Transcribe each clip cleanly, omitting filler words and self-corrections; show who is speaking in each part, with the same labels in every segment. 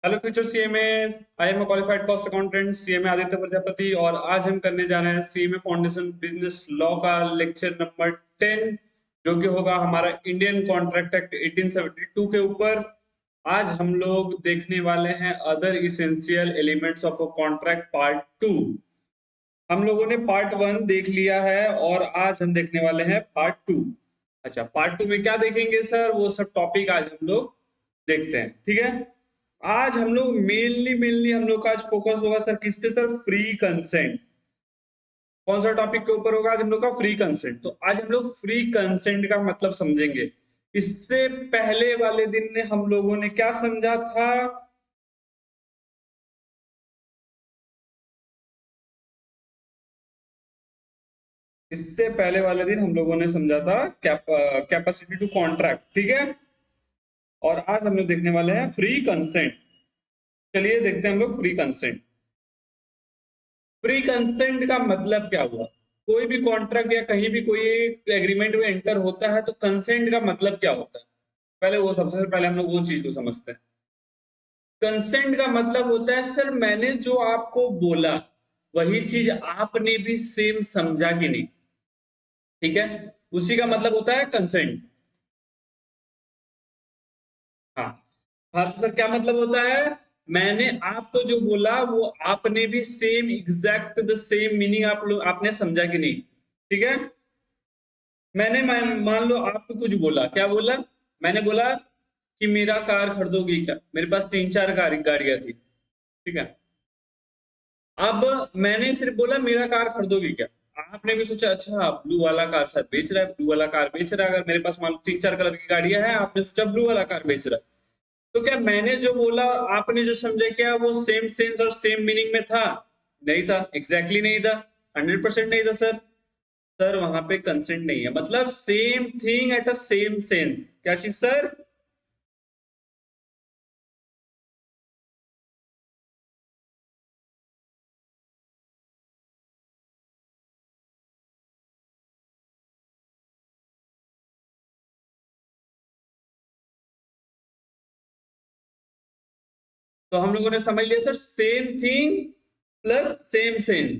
Speaker 1: Hello future CMS, I am a qualified cost accountant CMA Aditya Prajapati. और आज हम करने जा रहे हैं सीएमए फाउंडेशन बिजनेस लॉ का लेक्चर नंबर 10, जो कि होगा हमारा इंडियन कॉन्ट्रैक्ट एक्ट 1872 के ऊपर। आज हम लोग देखने वाले हैं other essential elements of a contract part 2। हम लोगों ने पार्ट 1 देख लिया है और आज हम देखने वाले हैं पार्ट 2। अच्छा, पार्ट 2 में क्या देखेंगे सर, वो सब टॉपिक आज हम लोग देखते हैं। ठीक है, आज हम लोग मेनली हम लोग का आज फोकस होगा सर किस पे सर, फ्री कंसेंट। कौन सा टॉपिक के ऊपर होगा आज हम लोग का, फ्री कंसेंट। तो आज हम लोग फ्री कंसेंट का मतलब समझेंगे। इससे पहले वाले दिन ने हम लोगों ने क्या समझा था, इससे पहले वाले दिन हम लोगों ने समझा था कैपेसिटी टू कॉन्ट्रैक्ट। ठीक है, और आज हम लोग देखने वाले हैं फ्री कंसेंट। चलिए देखते हैं हम लोग फ्री कंसेंट। फ्री कंसेंट का मतलब क्या हुआ। कोई भी कॉन्ट्रैक्ट या कहीं भी कोई एग्रीमेंट में एंटर होता है तो कंसेंट का मतलब क्या होता है, पहले वो सबसे पहले हम लोग वो चीज को समझते हैं। कंसेंट का मतलब होता है सर, मैंने जो आपको बोला वही चीज आपने भी सेम समझा कि नहीं। ठीक है, उसी का मतलब होता है कंसेंट। हाँ, हाँ तो सर क्या मतलब होता है, मैंने आपको जो बोला वो आपने भी same exact the same meaning आप लोग आपने समझा कि नहीं। ठीक है, मैंने मान लो आपको कुछ बोला, क्या बोला, मैंने बोला कि मेरा कार खरीदोगी क्या, मेरे पास तीन चार गाड़ियां थी। ठीक है, अब मैंने सिर्फ बोला मेरा कार खरीदोगी क्या। आपने भी सोचा अच्छा ब्लू वाला कार शायद बेच रहा है, ब्लू वाला कार बेच रहा है। अगर मेरे पास मान लो तीन चार कलर की गाड़ियां हैं, आपने सोचा ब्लू वाला कार बेच रहा है। तो क्या मैंने जो बोला आपने जो समझा, क्या वो सेम सेंस और सेम मीनिंग में था? नहीं था, एग्जैक्टली नहीं था, 100% नहीं था सर। सर वहां पे कंसेंट नहीं है, मतलब same thing at a same sense. क्या चीज सर? तो हम लोगों ने समझ लिया sir, same thing plus same sense.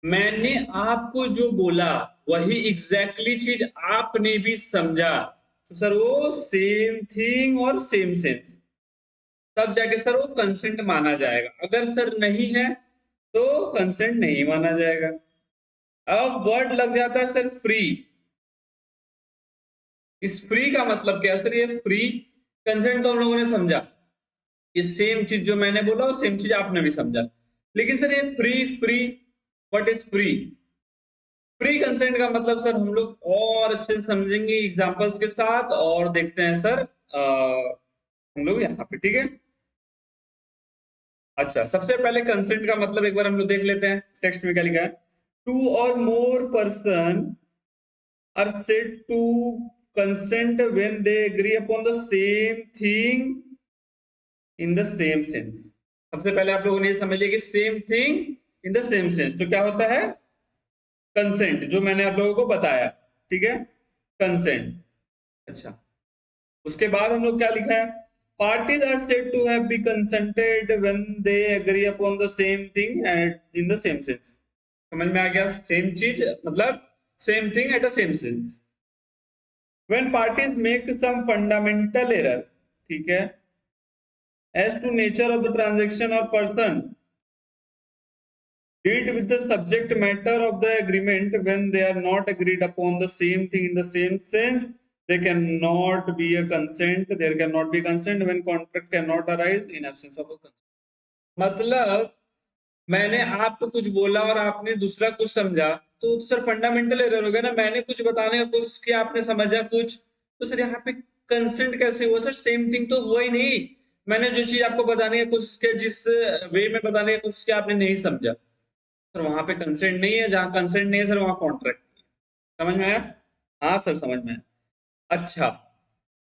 Speaker 1: मैंने आपको जो बोला वही एग्जैक्टली चीज आपने भी समझा, तो सर वो सेम थिंग और सेम सेंस, तब जाके सर वो कंसेंट माना जाएगा। अगर सर नहीं है तो कंसेंट नहीं माना जाएगा। अब वर्ड लग जाता है सर फ्री। इस फ्री का मतलब क्या है सर, ये फ्री कंसेंट तो हम लोगों ने समझा, ये सेम चीज जो मैंने बोला और सेम चीज आपने भी समझा। लेकिन सर ये free free, what is free? Free consent का मतलब सर हम लोग और अच्छे से समझेंगे एग्जांपल्स के साथ, और देखते हैं सर हम लोग यहाँ पे। ठीक है, अच्छा सबसे पहले कंसेंट का मतलब एक बार हम लोग देख लेते हैं, टेक्स्ट में क्या लिखा है। टू और more person are said to consent when they agree upon the same thing in the same sense। सबसे पहले आप लोगों ने ये समझ लिया कि same thing in the same sense तो क्या होता है, कंसेंट, जो मैंने आप लोगों को बताया। ठीक है, कंसेंट। अच्छा, उसके बाद हम लोग क्या लिखा है, parties are said to have be consented when they agree upon the same thing and in the same sense. समझ में आ गया, सेम चीज मतलब same thing at a same sense. when parties make some fundamental error, ठीक है, as to nature of the transaction or person dealt with the subject matter of the agreement, when they are not agreed upon the same thing in the same sense, they cannot be a consent, there cannot be consent when contract cannot arise in absence of a consent। मतलब मैंने आपको कुछ बोला और आपने दूसरा कुछ समझा, तो सर फंडामेंटल एरर हो गया ना। मैंने कुछ बताने का कोशिश किया, आपने समझा कुछ, तो सर यहाँ पे कंसेंट कैसे हुआ सर? सेम थिंग तो हुआ ही नहीं। मैंने जो चीज आपको बताने की कोशिश किया, जिस वे में बताने की कोशिश किया, आपने नहीं समझा, सर वहां पे कंसेंट नहीं है। जहां कंसेंट नहीं है सर वहां कॉन्ट्रैक्ट। समझ में आया? हाँ सर समझ में आया। अच्छा,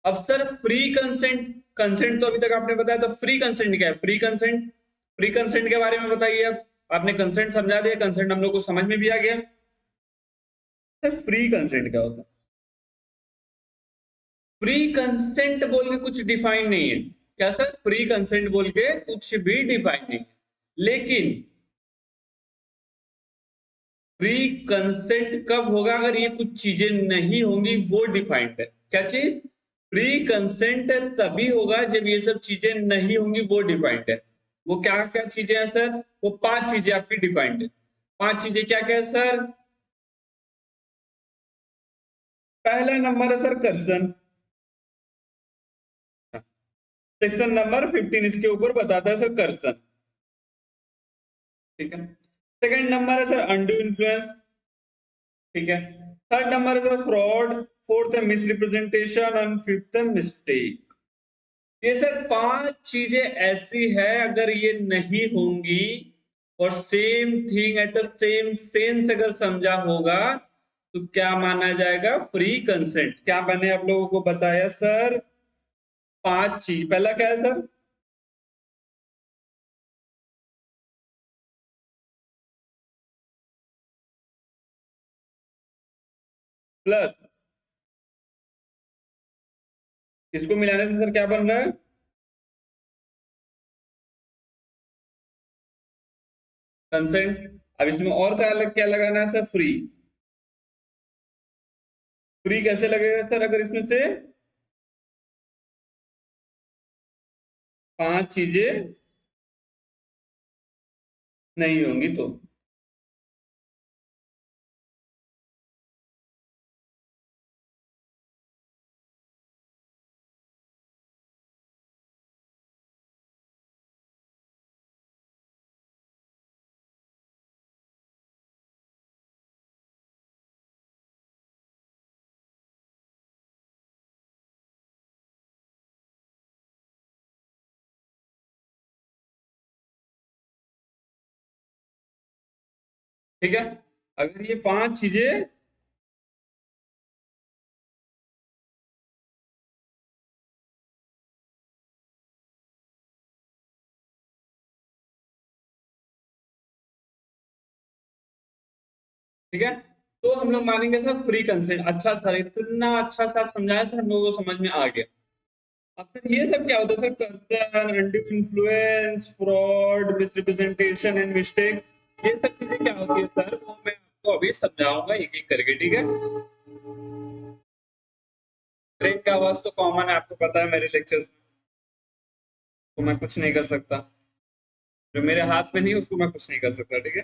Speaker 1: अब सर फ्री कंसेंट, कंसेंट तो अभी तक आपने बताया, तो फ्री कंसेंट क्या है? फ्री कंसेंट, फ्री कंसेंट के बारे में बताइए। अब आपने कंसेंट समझा दिया, कंसेंट हम लोग को समझ में भी आ गया। सर फ्री कंसेंट क्या होता है? फ्री कंसेंट बोल के कुछ डिफाइन नहीं है। क्या सर, फ्री कंसेंट बोल के कुछ भी डिफाइन नहीं है। लेकिन फ्री कंसेंट कब होगा, अगर ये कुछ चीजें नहीं होंगी, वो डिफाइंड है। क्या चीज? फ्री कंसेंट तभी होगा जब ये सब चीजें नहीं होंगी, वो डिफाइंड है। वो क्या क्या चीजें हैं सर? वो 5 चीजें आपकी डिफाइंड है। 5 चीजें क्या क्या है सर? पहला नंबर है सर कर्सन, सेक्शन नंबर 15 इसके ऊपर बताता है सर कर्सन। ठीक है। सेकंड नंबर है सर अनड्यू इन्फ्लुएंस। ठीक है। थर्ड नंबर है सर फ्रॉड, फोर्थ है मिसरिप्रेजेंटेशन एंड फिफ्थ है मिस्टेक। ये सर 5 चीजें ऐसी है, अगर ये नहीं होंगी और same thing at the same sense अगर समझा होगा, तो क्या माना जाएगा? Free consent. क्या मैंने आप लोगों को बताया सर? 5 चीज। पहला क्या है सर? प्लस, इसको मिलाने से सर क्या बन रहा है? कंसेंट। अब इसमें और क्या क्या लगाना है सर? फ्री। फ्री कैसे लगेगा सर, अगर इसमें से 5 चीजें नहीं होंगी तो? ठीक है। अगर ये 5 चीजें, ठीक है, तो हम लोग मानेंगे सर फ्री कंसेंट। अच्छा सर, इतना अच्छा सर आप समझाया सर, हम लोगों को समझ में आ गया। अब सर ये सब क्या होता है sir? Concern, undue influence, fraud, misrepresentation and mistake, ये सब चीजें क्या होती है सर, वो मैं आपको अभी समझाऊंगा एक एक करके। ठीक है। ट्रेन का आवाज तो कॉमन है, आपको पता है मेरे लेक्चर्स में, तो मैं कुछ नहीं कर सकता। जो मेरे हाथ में नहीं उसको मैं कुछ नहीं कर सकता। ठीक है।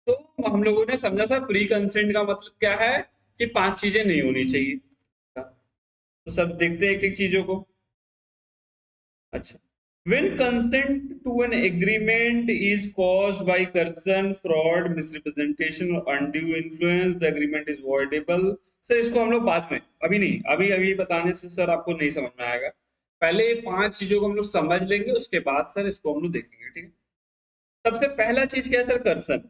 Speaker 1: तो हम लोगों ने समझा था प्री कंसेंट का मतलब क्या है, कि 5 चीजें नहीं होनी चाहिए। तो सब देखते हैं एक एक चीजों को। अच्छा, when consent to an agreement is caused by coercion, fraud, misrepresentation or undue influence, the agreement is voidable. Sir इसको हम लोग बाद में, अभी नहीं, अभी अभी बताने से सर आपको नहीं समझ में आएगा। पहले 5 चीजों को हम लोग समझ लेंगे, उसके बाद सर इसको हम लोग देखेंगे। ठीक है। सबसे पहला चीज क्या है सर? कर्सन।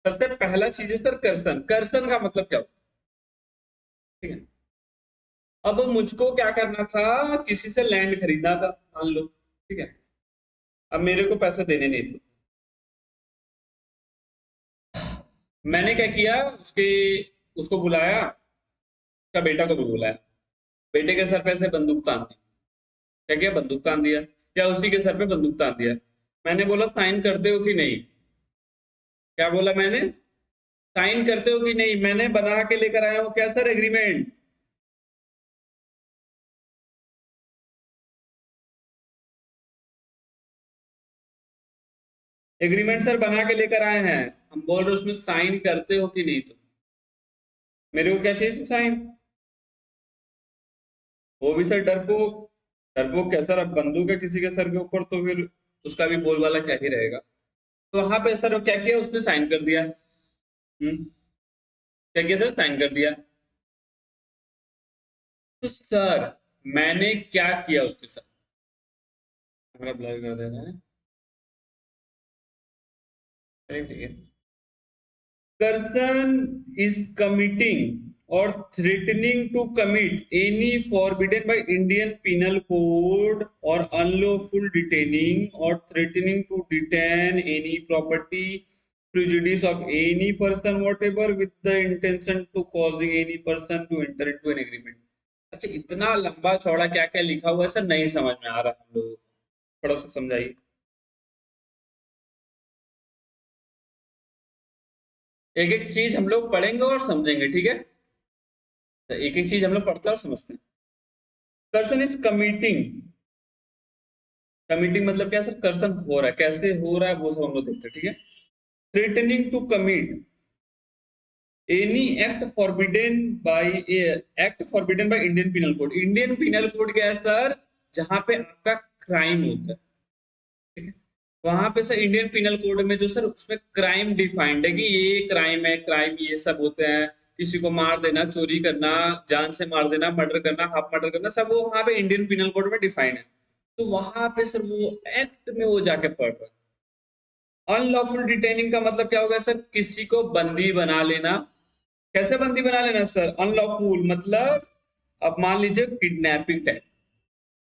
Speaker 1: सबसे पहला चीज है सर कर्सन। कर्सन का मतलब क्या होता है? ठीक है। अब मुझको क्या करना था, किसी से लैंड खरीदना था, मान लो। ठीक है। अब मेरे को पैसे देने नहीं थे। मैंने क्या किया, उसके उसको बुलाया, उसका बेटा को भी बुलाया, बेटे के सर पे ऐसे बंदूक तान दी। क्या किया? बंदूक तान दिया, या उसी के सर पे बंदूक तान दिया। मैंने बोला साइन करते हो कि नहीं? क्या बोला मैंने? साइन करते हो कि नहीं? मैंने बना के लेकर आया हूं क्या सर? एग्रीमेंट। एग्रीमेंट सर बना के लेकर आए हैं। हम बोल रहे उसमें साइन करते हो कि नहीं? तो मेरे को क्या चाहिए? साइन। वो भी सर डरपोक। डरपोक क्या सर? अब बंदूक है किसी के सर के ऊपर, तो फिर उसका भी बोलबाला क्या ही रहेगा। तो वहां पे सर क्या किया, उसने साइन कर दिया। क्या किया सर? साइन कर दिया। तो सर मैंने क्या किया उसके साथ? हमारा ब्लर कर देना है। ठीक है। person is committing or threatening to commit any forbidden by Indian Penal Code or unlawful detaining or threatening to detain any property prejudice of any person whatever with the intention to causing any person to enter into an agreement. अच्छा, इतना लंबा चौड़ा क्या क्या लिखा हुआ है sir, नहीं समझ में आ रहा हम लोग, थोड़ा सा समझाइए। एक एक चीज हम लोग पढ़ेंगे और समझेंगे, ठीक है? तो एक एक चीज हम लोग पढ़ते हैं और समझते हैं। कर्सन इज कमिटिंग, कमिटिंग मतलब क्या सर? कर्सन हो रहा है, कैसे हो रहा है वो सब हम लोग देखते हैं, ठीक है? Threatening to commit any act forbidden by act forbidden by Indian penal code. Indian penal code क्या है सर? जहां पे आपका क्राइम होता है, ठीक है? वहां पे सर इंडियन पिनल कोड में जो सर उसमें क्राइम डिफाइंड है कि ये क्राइम है, क्राइम ये सब होते हैं, किसी को मार देना, चोरी करना, जान से मार देना, मर्डर करना, हाफ मर्डर करना, सब वो वहां पे इंडियन पिनल कोड में डिफाइंड है। तो वहां पे सर वो एक्ट में वो जाके पढ़ रहा है। अनलॉफुल डिटेनिंग का मतलब क्या होगा सर? किसी को बंदी बना लेना। कैसे बंदी बना लेना सर? अनलॉफुल मतलब अब मान लीजिए किडनैपिंग टाइप।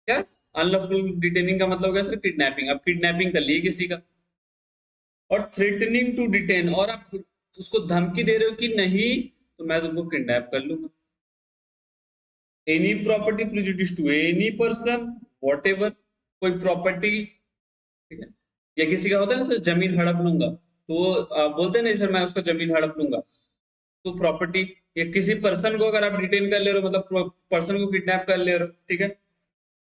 Speaker 1: क्या? अनलॉफुल डिटेनिंग का मतलब क्या सर? किडनैपिंग। अब किडनैपिंग कर ली किसी का, और थ्रेटनिंग टू डिटेन, और आप उसको धमकी दे रहे हो कि नहीं तो मैं तुमको किडनैप कर लूंगा। Any property prejudice to any person whatever, कोई प्रॉपर्टी, ठीक है? या किसी का होता है ना सर, जमीन हड़प लूंगा, तो वो बोलते हैं नहीं सर मैं उसका जमीन हड़प लूंगा, तो प्रॉपर्टी। या किसी पर्सन को अगर आप डिटेन कर ले रहे हो, मतलब पर्सन को किडनैप कर ले रहे हो, ठीक है?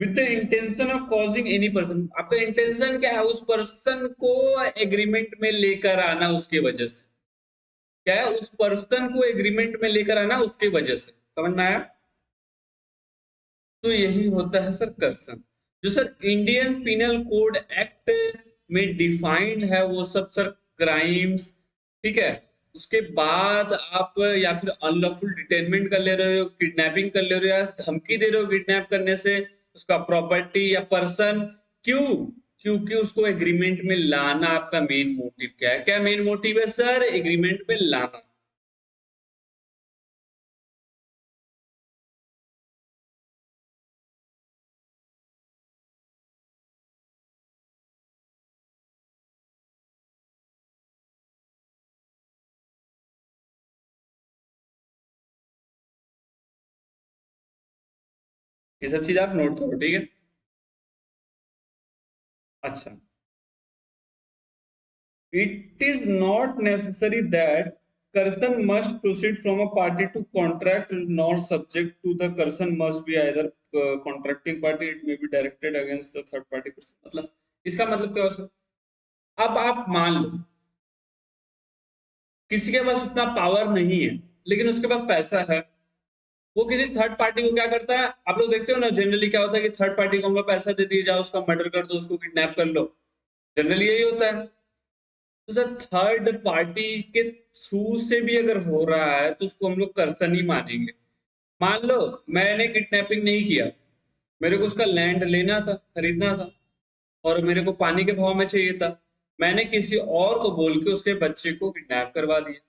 Speaker 1: With the intention of causing any person, आपका इंटेंशन क्या है? उस पर्सन को एग्रीमेंट में लेकर आना, उसकी वजह से। क्या है? उस पर्सन को एग्रीमेंट में लेकर आना उसकी वजह से। समझ में आया? तो यही होता है सर कर्सन। जो sir Indian penal code act में डिफाइंड है वो सब सर क्राइम्स, ठीक है? उसके बाद आप या फिर अनलॉफुल डिटेनमेंट कर ले रहे हो, किडनैपिंग कर ले रहे हो, या धमकी दे रहे हो किडनैप करने से, उसका प्रॉपर्टी या पर्सन। क्यों? क्योंकि उसको एग्रीमेंट में लाना आपका मेन मोटिव क्या है? क्या मेन मोटिव है सर? एग्रीमेंट में लाना। ये सब चीज आप नोट करो, ठीक है? अच्छा, it is not necessary that person must proceed from a party to contract, nor subject to the person must be either contracting party, it may be directed against the third party person। मतलब इसका मतलब क्या हो सकता? अब आप मान लो किसी के पास उतना पावर नहीं है, लेकिन उसके पास पैसा है, वो किसी थर्ड पार्टी को क्या करता है? आप लोग देखते हो ना, जनरली क्या होता है कि थर्ड पार्टी को हमको पैसा दे दिया जाओ, उसका मर्डर कर दो, उसको किडनैप कर लो, जनरली यही होता है। तो सर थर्ड पार्टी के थ्रू से भी अगर हो रहा है तो उसको हम लोग कर्सन ही मानेंगे। मान लो मैंने किडनैपिंग नहीं किया, मेरे को उसका लैंड लेना था, खरीदना था, और मेरे को पानी के भाव में चाहिए था, मैंने किसी और को बोल के उसके बच्चे को किडनैप करवा दिया।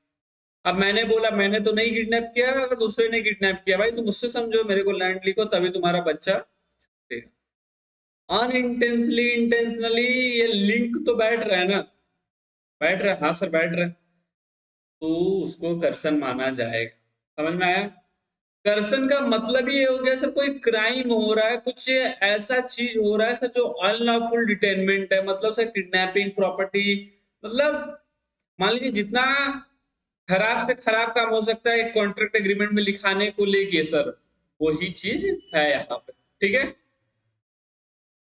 Speaker 1: अब मैंने बोला मैंने तो नहीं किडनैप किया, अगर दूसरे ने किडनैप किया, भाई तुम मुझसे समझो, मेरे को लैंड लिखो तभी तुम्हारा बच्चा छूटेगा। अनइंटेंशनली इंटेंशनली ये लिंक तो बैठ रहा है ना? बैठ रहा है, हाँ सर बैठ रहा है। तो उसको कर्सन माना जाएगा। समझ में आया? कर्सन का मतलब ये हो गया सर, कोई क्राइम हो रहा है, कुछ ऐसा चीज हो रहा है सर जो अनलॉफुल डिटेनमेंट है, मतलब सर किडनैपिंग, प्रॉपर्टी, मतलब मान लीजिए जितना खराब से खराब काम हो सकता है एक कॉन्ट्रैक्ट एग्रीमेंट में लिखाने को लेके सर, वही चीज है यहाँ पे, ठीक है?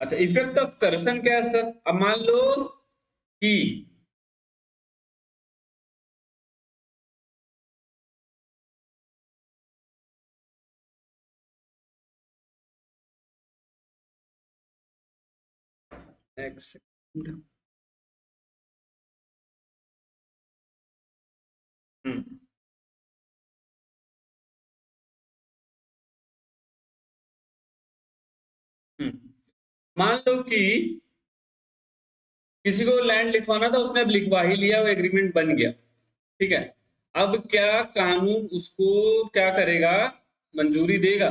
Speaker 1: अच्छा, इफेक्ट ऑफ कर्सन क्या है सर? अब मान लो कि नेक्स्ट, हम्म हम्म, मान लो कि किसी को लैंड लिखवाना था, उसने अब लिखवा ही लिया, वो एग्रीमेंट बन गया, ठीक है? अब क्या कानून उसको क्या करेगा? मंजूरी देगा,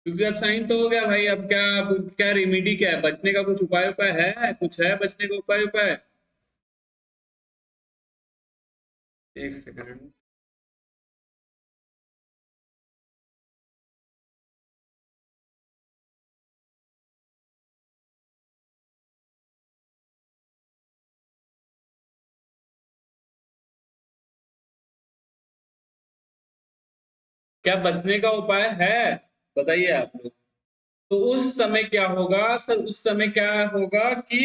Speaker 1: क्योंकि अब साइन तो हो गया भाई। अब क्या रेमेडी क्या है? बचने का कुछ उपाय उपाय है? कुछ है बचने का उपाय उपाय? एक सेकंड। क्या बचने का उपाय है? बताइए आप लोग। तो उस समय क्या होगा सर, उस समय क्या होगा कि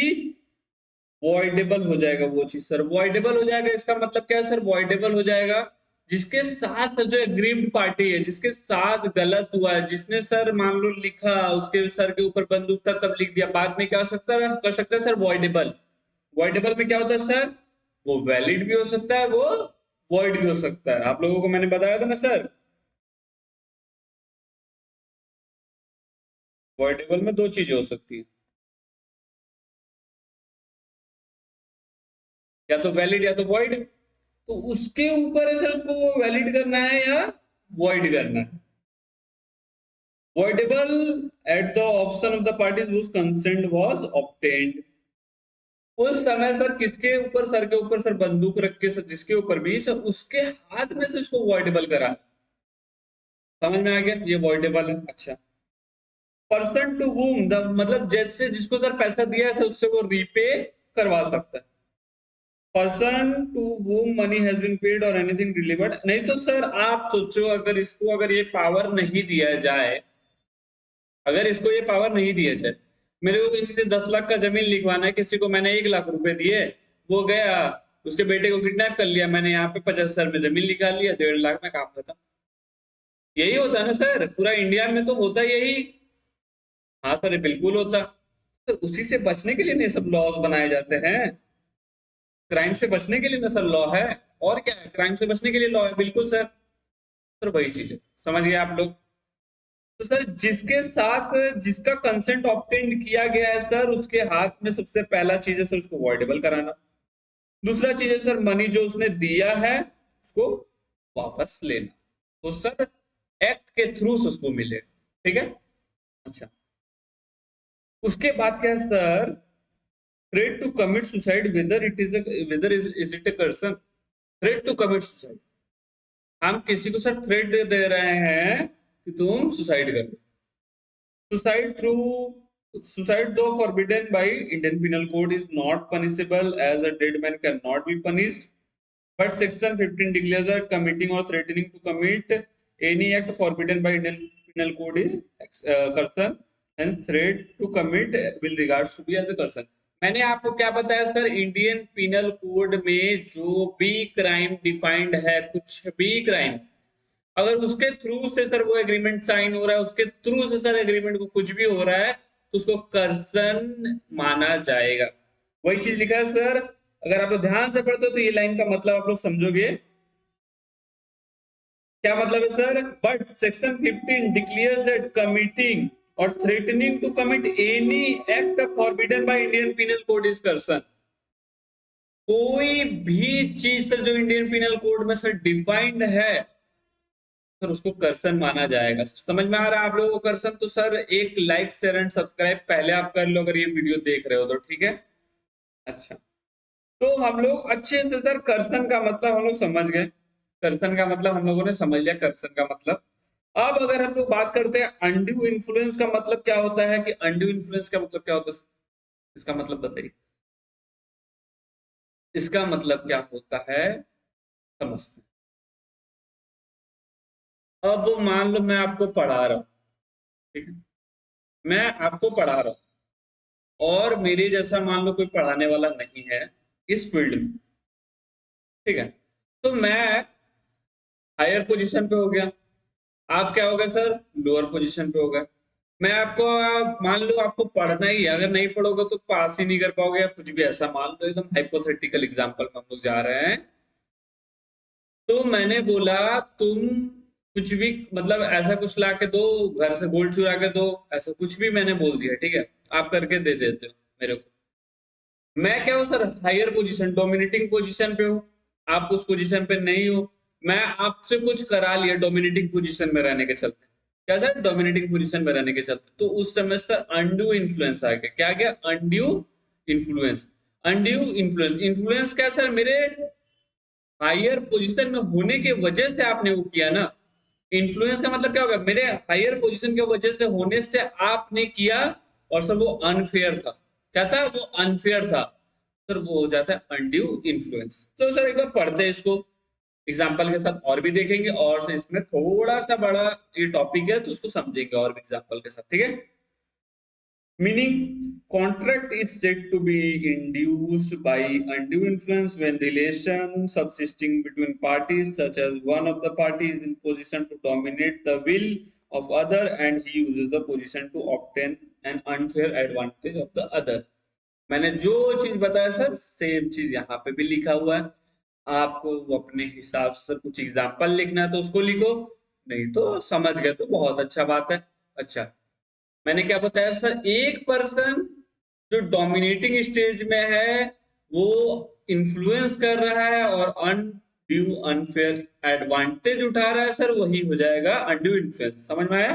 Speaker 1: वॉइडेबल हो जाएगा वो चीज सर। वॉइडेबल हो जाएगा इसका मतलब क्या है सर? वॉइडेबल हो जाएगा जिसके साथ जो एग्रीव्ड पार्टी है, जिसके साथ गलत हुआ है, जिसने सर मान लो लिखा, उसके सर के ऊपर बंदूक था तब लिख दिया, बाद में क्या हो सकता है, कर सकता है सर? वॉइडेबल। वॉइडेबल में क्या होता है सर? वो वैलिड भी हो सकता है, वो वॉइड भी हो सकता है। आप लोगों को मैंने बताया था ना सर, वॉइडेबल में दो चीजें हो सकती है, या तो वैलिड या तो वॉइड। तो उसके ऊपर है सर, उसको वैलिड करना है या वॉइड करना है। Voidable at the option of the parties whose consent was obtained। उस समय सर किसके ऊपर, सर के ऊपर सर बंदूक रख के सर, जिसके ऊपर भी सर उसके हाथ में से इसको वॉइडेबल करा। समझ में आ गया? ये वॉइडेबल है। अच्छा, पर्सन टू whom द, मतलब जैसे जिसको सर पैसा दिया है सर उससे वो रीपे करवा सकता है। Person to whom money has been paid और एनीथिंग डिलीवर्ड। नहीं तो सर आप सोचो, अगर इसको, अगर ये पावर नहीं दिया जाए, अगर इसको ये पावर नहीं दिया जाए, मेरे को किसी से 10 लाख का जमीन लिखवाना है, किसी को मैंने 1 लाख रुपए दिए, वो गया उसके बेटे को किडनैप कर लिया, मैंने यहाँ पे 50 हजार में जमीन निकाल लिया, 1.5 लाख में काम खत्म। यही होता है ना सर, पूरा इंडिया में तो होता यही। हाँ सर, ये बिल्कुल होता। तो उसी से बचने के लिए नहीं सब लॉज बनाए जाते हैं। क्राइम से बचने के लिए ना सर लॉ है। और क्या है, क्राइम से बचने के लिए लॉ है, बिल्कुल सर। सर वही चीज है, समझ गए आप लोग? तो सर जिसके साथ, जिसका कंसेंट ऑब्टेन किया गया है सर, उसके हाथ में सबसे पहला चीज है सर उसको वॉइडेबल कराना। दूसरा चीज है सर मनी जो उसने दिया है उसको वापस लेना। तो सर एक्ट के थ्रू उसको मिले, ठीक है। अच्छा, उसके बाद क्या है sir? Threat to commit suicide whether it is, whether is it a person. Threat to commit suicide, हम किसी को सर थ्रेट दे रहे हैं कि तुम सुसाइड कर लो। Suicide through suicide, though forbidden by Indian Penal Code, is not punishable as a dead man cannot be punished. But Section 15 declares that committing or threatening to commit any act forbidden by Indian Penal Code is curson, and threat to commit will regards to be as a curson। मैंने आपको क्या बताया sir? Indian penal Code में जो भी crime defined है, कुछ भी क्राइम, अगर उसके थ्रू से सर वो एग्रीमेंट साइन हो रहा है, उसके थ्रू से सर एग्रीमेंट को कुछ भी हो रहा है, तो उसको कर्सन माना जाएगा। वही चीज लिखा है सर। अगर आप लोग ध्यान से पढ़ते हो तो ये लाइन का मतलब आप लोग समझोगे। क्या मतलब है sir? But section 15 declares that committing or threatening to commit any act forbidden by Indian penal Code is coercion. कोई भी चीज सर जो इंडियन पिनल कोड में सर डिफाइंड है सर उसको कर्सन माना जाएगा। समझ में आ रहा है आप लोगों को कर्सन? तो सर एक लाइक शेयर एंड सब्सक्राइब पहले आप कर लो अगर ये वीडियो देख रहे हो तो, ठीक है। अच्छा, तो हम लोग अच्छे से सर कर्सन का मतलब हम लोग समझ गए। कर्सन का मतलब हम लोगों ने समझ लिया, कर्सन का मतलब। अब अगर हम लोग बात करते हैं अनड्यू इन्फ्लुएंस का मतलब क्या होता है, कि अनड्यू इन्फ्लुएंस का मतलब क्या होता है, इसका मतलब बताइए। इसका मतलब क्या होता है, समझते हैं। अब मान लो मैं आपको पढ़ा रहा हूँ, ठीक है, मैं आपको पढ़ा रहा हूँ और मेरे जैसा मान लो कोई पढ़ाने वाला नहीं है इस फील्ड में, ठीक है। तो मैं हायर पोजीशन पे हो गया, आप क्या हो गए सर? लोअर पोजीशन पे हो गए। मैं आपको मान लो आपको पढ़ना ही है, अगर नहीं पढ़ोगे तो पास ही नहीं कर पाओगे या कुछ भी ऐसा, मान लो एकदम हाइपोथेटिकल एग्जांपल में हम लोग जा रहे हैं। तो मैंने बोला तुम कुछ भी, मतलब ऐसा कुछ ला के दो, घर से गोल्ड चुरा के दो, ऐसा कुछ भी मैंने बोल दिया, ठीक है। आप करके दे देते हो मेरे को। मैं क्या हूं sir? Higher position, dominating position पे हूं। आप उस पोजीशन पे नहीं हो, मैं आपसे कुछ करा लिया डोमिनेटिंग पोजीशन में रहने के चलते। क्या सर? डोमिनेटिंग पोजीशन में रहने के चलते, तो उस समय सर अनड्यू इन्फ्लुएंस आ गया। क्या गया? Undue influence. Undue influence, influence क्या सर? मेरे हायर पोजीशन में होने के वजह से आपने वो किया ना। इन्फ्लुएंस का मतलब क्या होगा, मेरे हायर पोजीशन की वजह से होने से आपने किया, और सर वो अनफेयर था। क्या था वो? अनफेयर था। सर वो हो जाता है अनड्यू इन्फ्लुएंस। तो सर एक बार पढ़ते हैं इसको एग्जाम्पल के साथ, और भी देखेंगे, और से इसमें थोड़ा सा बड़ा ये टॉपिक है तो उसको समझेंगे और भी एग्जाम्पल के साथ, ठीक है। Meaning, contract is said to be induced by undue influence when relation subsisting between parties, such as one of the parties is in position to dominate the will of other, and he uses the position to obtain an unfair advantage of the other. मैंने जो चीज बताया sir, same चीज यहाँ पे भी लिखा हुआ है। आपको अपने हिसाब से कुछ एग्जाम्पल लिखना है तो उसको लिखो, नहीं तो समझ गए तो बहुत अच्छा बात है। अच्छा, मैंने क्या बताया सर, एक पर्सन जो डोमिनेटिंग स्टेज में है वो इन्फ्लुएंस कर रहा है और अनड्यू अनफेयर एडवांटेज उठा रहा है, सर वही हो जाएगा अनड्यू इन्फ्लुएंस। समझ में आया?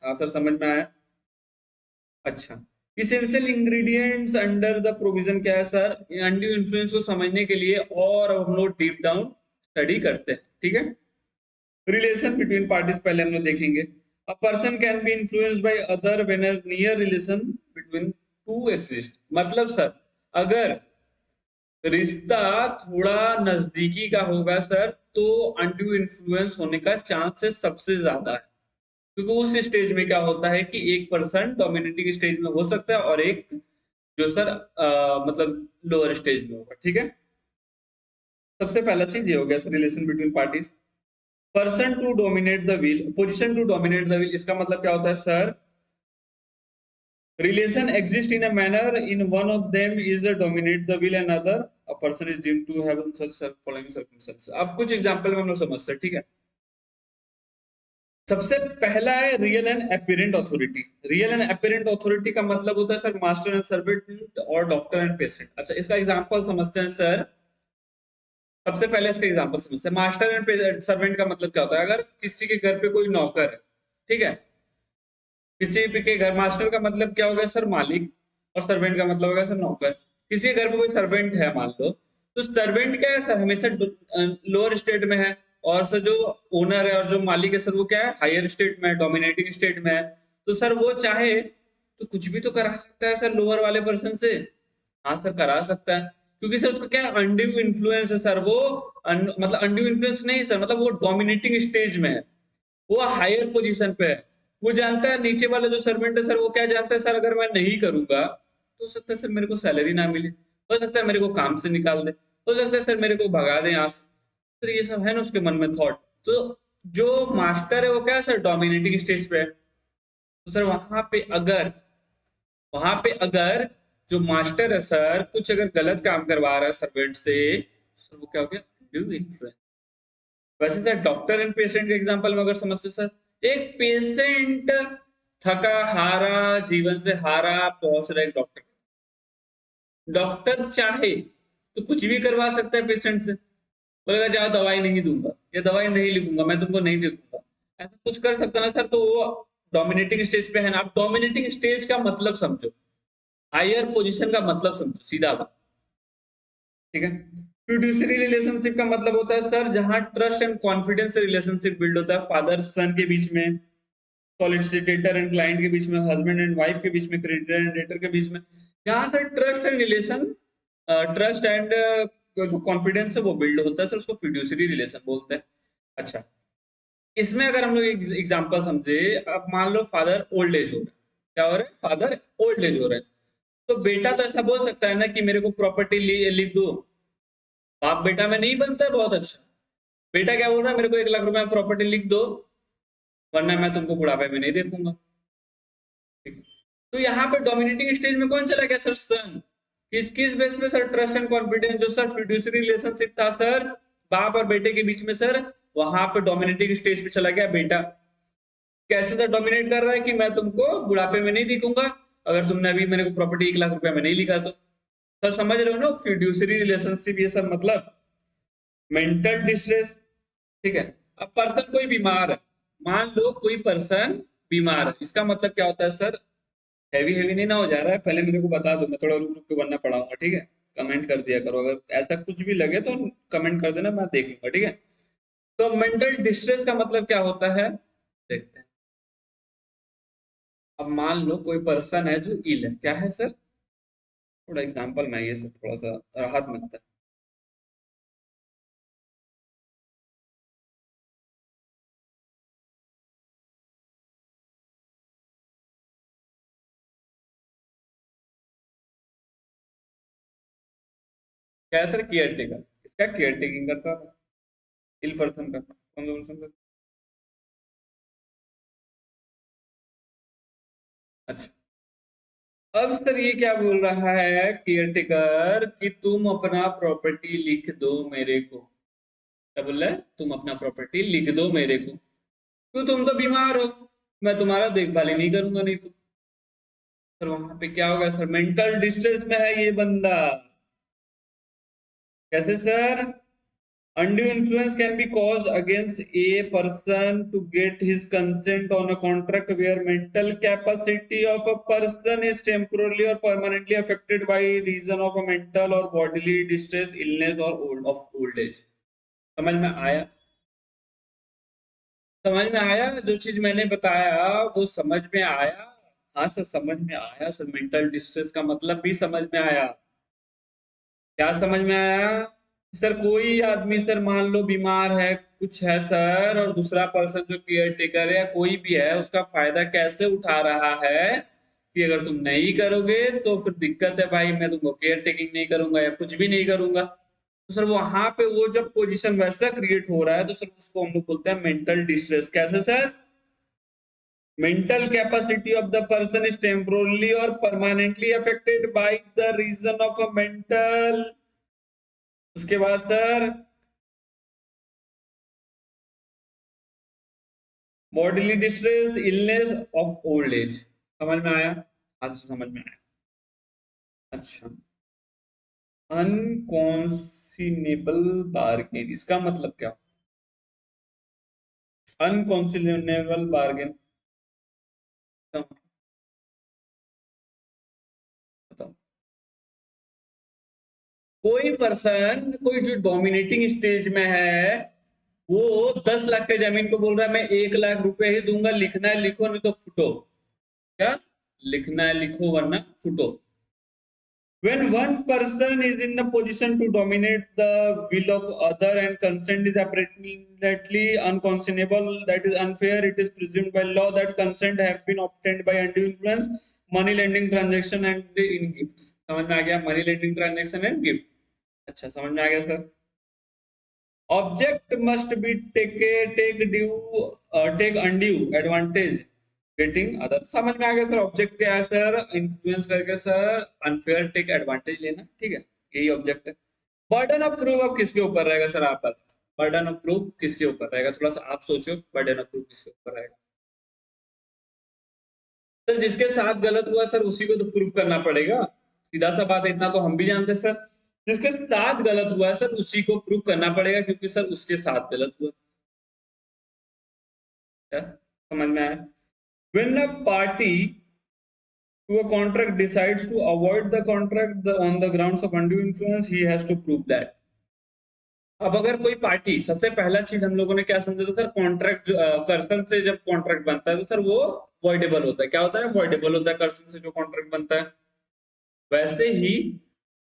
Speaker 1: हाँ सर, समझ में आया। अच्छा, essential ingredients under the provision क्या है सर? अनड्यू इन्फ्लुएंस को समझने के लिए और अब हम लोग डीप डाउन स्टडी करते हैं, ठीक है। रिलेशन बिटवीन पार्टीज पहले हम लोग देखेंगे। A person can be influenced by other when a near relation between two exist. मतलब सर, अगर रिश्ता थोड़ा नजदीकी का होगा सर, तो अनड्यू इन्फ्लुएंस होने का चांसेस सबसे ज्यादा है। क्योंकि उस स्टेज में क्या होता है कि एक पर्सन डोमिनेटिंग स्टेज में हो सकता है और एक जो सर मतलब लोअर स्टेज में होगा, ठीक है। सबसे पहला चीज ये हो गया sir, relation between parties. Person to dominate the will, position to dominate the will, इसका मतलब क्या होता है sir? Relation exists in a manner in one of them is a dominate the will, another a person is deemed to have such following circumstances। अब कुछ example में हम लोग समझते हैं, ठीक है। सबसे पहला है real and apparent authority. Real and apparent authority का मतलब होता है सर मास्टर एंड सर्वेंट और डॉक्टर एंड पेशेंट। अच्छा, इसका एग्जांपल समझते हैं सर। सबसे पहले इसका एग्जांपल समझते हैं। मास्टर एंड सर्वेंट का मतलब क्या होता है? अगर किसी के घर पे कोई नौकर है, ठीक है, किसी भी के घर, मास्टर का मतलब क्या होगा सर? मालिक, और सर्वेंट का मतलब होगा सर नौकर। किसी के घर पे कोई सर्वेंट है मान लो, तो सर्वेंट क्या है सर? हमेशा लोअर स्टेट में है, और सर जो ओनर है और जो मालिक है सर वो क्या है? हायर स्टेट में है, डोमिनेटिंग स्टेट में है। तो सर वो चाहे तो कुछ भी तो करा सकता है सर लोअर वाले पर्सन से। हाँ सर, करा सकता है, क्योंकि सर उसका क्या है? अनड्यू इन्फ्लुएंस है सर। वो मतलब अनड्यू इन्फ्लुएंस नहीं सर, मतलब वो डोमिनेटिंग स्टेज में है, वो हायर पोजीशन पे है। वो जानता है नीचे वाला जो सर्वेंट है सर, वो क्या जानता है सर? अगर मैं नहीं करूंगा तो हो सकता है सर मेरे को सैलरी ना मिले, हो सकता है मेरे को काम से निकाल दे, हो सकता है सर मेरे को भगा दे यहाँ से। सर ये सब है ना उसके मन में थॉट। तो जो मास्टर है वो क्या है सर? डोमिनेटिंग स्टेज पे है। तो सर वहां पे अगर जो मास्टर है सर कुछ अगर गलत काम करवा रहा है सर्वेंट से, तो सर वो क्या हो गया? Due influence. वैसे सर डॉक्टर एंड पेशेंट के एग्जांपल में अगर समझते सर, एक पेशेंट थका हारा, जीवन से हारा पहुंच रहा है एक डॉक्टर। डॉक्टर चाहे तो कुछ भी करवा सकता है पेशेंट से। बोलेगा जाओ दवाई नहीं दूंगा, या दवाई नहीं लिखूंगा, मैं तुमको नहीं देखूंगा, ऐसा कुछ कर सकता ना सर? तो वो डोमिनेटिंग स्टेज पे है ना। आप डोमिनेटिंग स्टेज का मतलब समझो, हायर पोजीशन का मतलब समझो, सीधा बात, ठीक है। फिड्यूसरी रिलेशनशिप का मतलब होता है सर जहां trust and confidence relationship build होता है फादर सन के बीच में, सॉलिसिटेटर एंड क्लाइंट के बीच में, हस्बैंड एंड वाइफ के बीच में, क्रेडिटर एंड डेटर के बीच में। यहाँ sir trust and relation, trust and जो कॉन्फिडेंस है वो बिल्ड होता है सर, उसको फिड्यूसरी रिलेशन बोलते हैं। अच्छा, इसमें अगर हम लोग एग्जांपल समझे, अब मान लो फादर ओल्ड एज हो रहे हैं। क्या हो रहा है? फादर ओल्ड एज हो रहे हैं। तो बेटा तो ऐसा बोल सकता है ना कि मेरे को प्रॉपर्टी लिख दो। बाप बेटा में नहीं बनता है बहुत अच्छा। बेटा क्या बोल रहा है? मेरे को 1 लाख रुपए प्रॉपर्टी लिख दो, वरना मैं तुमको बुढ़ापे में नहीं देखूंगा। ठीक है। तो यहाँ पे डोमिनेटिंग स्टेज में कौन चला गया सर? सन। किस किस बेस पे सर? ट्रस्ट एंड कॉन्फिडेंस, जो सर फिड्यूसरी रिलेशनशिप था सर बाप और बेटे के बीच में सर, वहां पे डोमिनेटिंग स्टेज पे चला गया बेटा। कैसे सर डोमिनेट कर रहा है कि मैं तुमको बुढ़ापे में नहीं दिखूंगा अगर तुमने अभी मेरे को प्रॉपर्टी 1 लाख रुपए में नहीं लिखा तो। सर समझ रहे हो ना फिड्यूसरी रिलेशनशिप ये सब मतलब? मेंटल डिस्ट्रेस, ठीक है। अब पर्सन कोई बीमार है, मान लो कोई पर्सन बीमार है, इसका मतलब क्या होता है सर? हैवी हैवी नहीं ना हो जा रहा है? पहले मेरे को बता दो, मैं थोड़ा रुक रुक के वरना पढ़ाऊंगा, ठीक है। कमेंट कर दिया करो, अगर ऐसा कुछ भी लगे तो कमेंट कर देना, मैं देख लूंगा, ठीक है। तो मेंटल डिस्ट्रेस का मतलब क्या होता है, देखते हैं। अब मान लो कोई पर्सन है जो इल है, क्या है सर, थोड़ा एग्जांपल में ये सब थोड़ा सा राहत मिलता है। क्या है सर, केयर टेकर, इसका केयर टेकिंग करता था, इल पर्सन का, कौन सा पर्सन का। अच्छा, अब सर ये क्या बोल रहा है केयर टेकर कि तुम अपना प्रॉपर्टी लिख दो मेरे को, क्या बोल रहा है, तुम अपना प्रॉपर्टी लिख दो मेरे को, क्यों, तुम तो बीमार हो, मैं तुम्हारा देखभाल ही नहीं करूंगा, नहीं तो। सर वहां पे क्या होगा सर, मेंटल डिस्ट्रेस में है ये बंदा। कैसे sir, undue influence can be caused against a person to get his consent on a contract where mental capacity of a person is temporarily or permanently affected by reason of a mental or bodily distress, illness or old age। समझ में आया, समझ में आया जो चीज मैंने बताया, वो समझ में आया। हाँ सर समझ में आया सर, मेंटल डिस्ट्रेस का मतलब भी समझ में आया। क्या समझ में आया सर, कोई आदमी सर मान लो बीमार है, कुछ है सर, और दूसरा पर्सन जो केयर टेकर है या कोई भी है, उसका फायदा कैसे उठा रहा है कि अगर तुम नहीं करोगे तो फिर दिक्कत है भाई, मैं तुमको केयर टेकिंग नहीं करूंगा या कुछ भी नहीं करूंगा। तो सर वहां पे वो जब पोजीशन वैसा क्रिएट हो रहा है तो सर उसको हम लोग बोलते हैं मेंटल डिस्ट्रेस। कैसे sir, mental capacity of the person is temporarily or permanently affected by the reason of a mental, उसके बाद sir bodily distress, illness of old age. समझ में आया, आज से समझ में आया। अच्छा, अनकॉन्सिनेबल बार्गेन, इसका मतलब क्या, अनकॉन्सिनेबल बार्गेन बताओ। कोई पर्सन, कोई जो डोमिनेटिंग स्टेज में है, वो 10 लाख के जमीन को बोल रहा है मैं 1 लाख रुपए ही दूंगा, लिखना है लिखो नहीं तो फुटो। क्या, लिखना है लिखो वरना फुटो। When one person is in a position to dominate the will of other and consent is apparently unconscionable, that is unfair, it is presumed by law that consent have been obtained by undue influence, money lending transaction and in gifts। समझ में आ गया, money lending transaction and gift. अच्छा समझ में आ गया sir. Object must be take undue advantage getting other. समझ में आ गया सर, ऑब्जेक्ट क्या है सर, इन्फ्लुएंस करके सर अनफेयर टेक एडवांटेज लेना, ठीक है, यही ऑब्जेक्ट है। बर्डन ऑफ प्रूफ अब किसके ऊपर रहेगा सर, आप बताओ, बर्डन ऑफ प्रूफ किसके ऊपर रहेगा, थोड़ा सा आप सोचो, बर्डन ऑफ प्रूफ किसके ऊपर रहेगा। सर जिसके साथ गलत हुआ सर उसी को तो प्रूफ करना पड़ेगा, सीधा सा बात है, इतना तो हम भी जानते सर, जिसके साथ गलत हुआ है सर उसी को प्रूफ करना पड़ेगा क्योंकि सर उसके साथ गलत हुआ। क्या समझ में आया, when a party to a contract decides to avoid the contract on the grounds of undue influence, he has to prove that। अब अगर कोई पार्टी, सबसे पहला चीज हम लोगों ने क्या समझा था सर, कॉन्ट्रैक्ट कर्सन से जब कॉन्ट्रैक्ट बनता है तो सर वो वॉइडेबल होता है, क्या होता है, वॉइडेबल होता है, कर्सन से जो कॉन्ट्रैक्ट बनता है। वैसे ही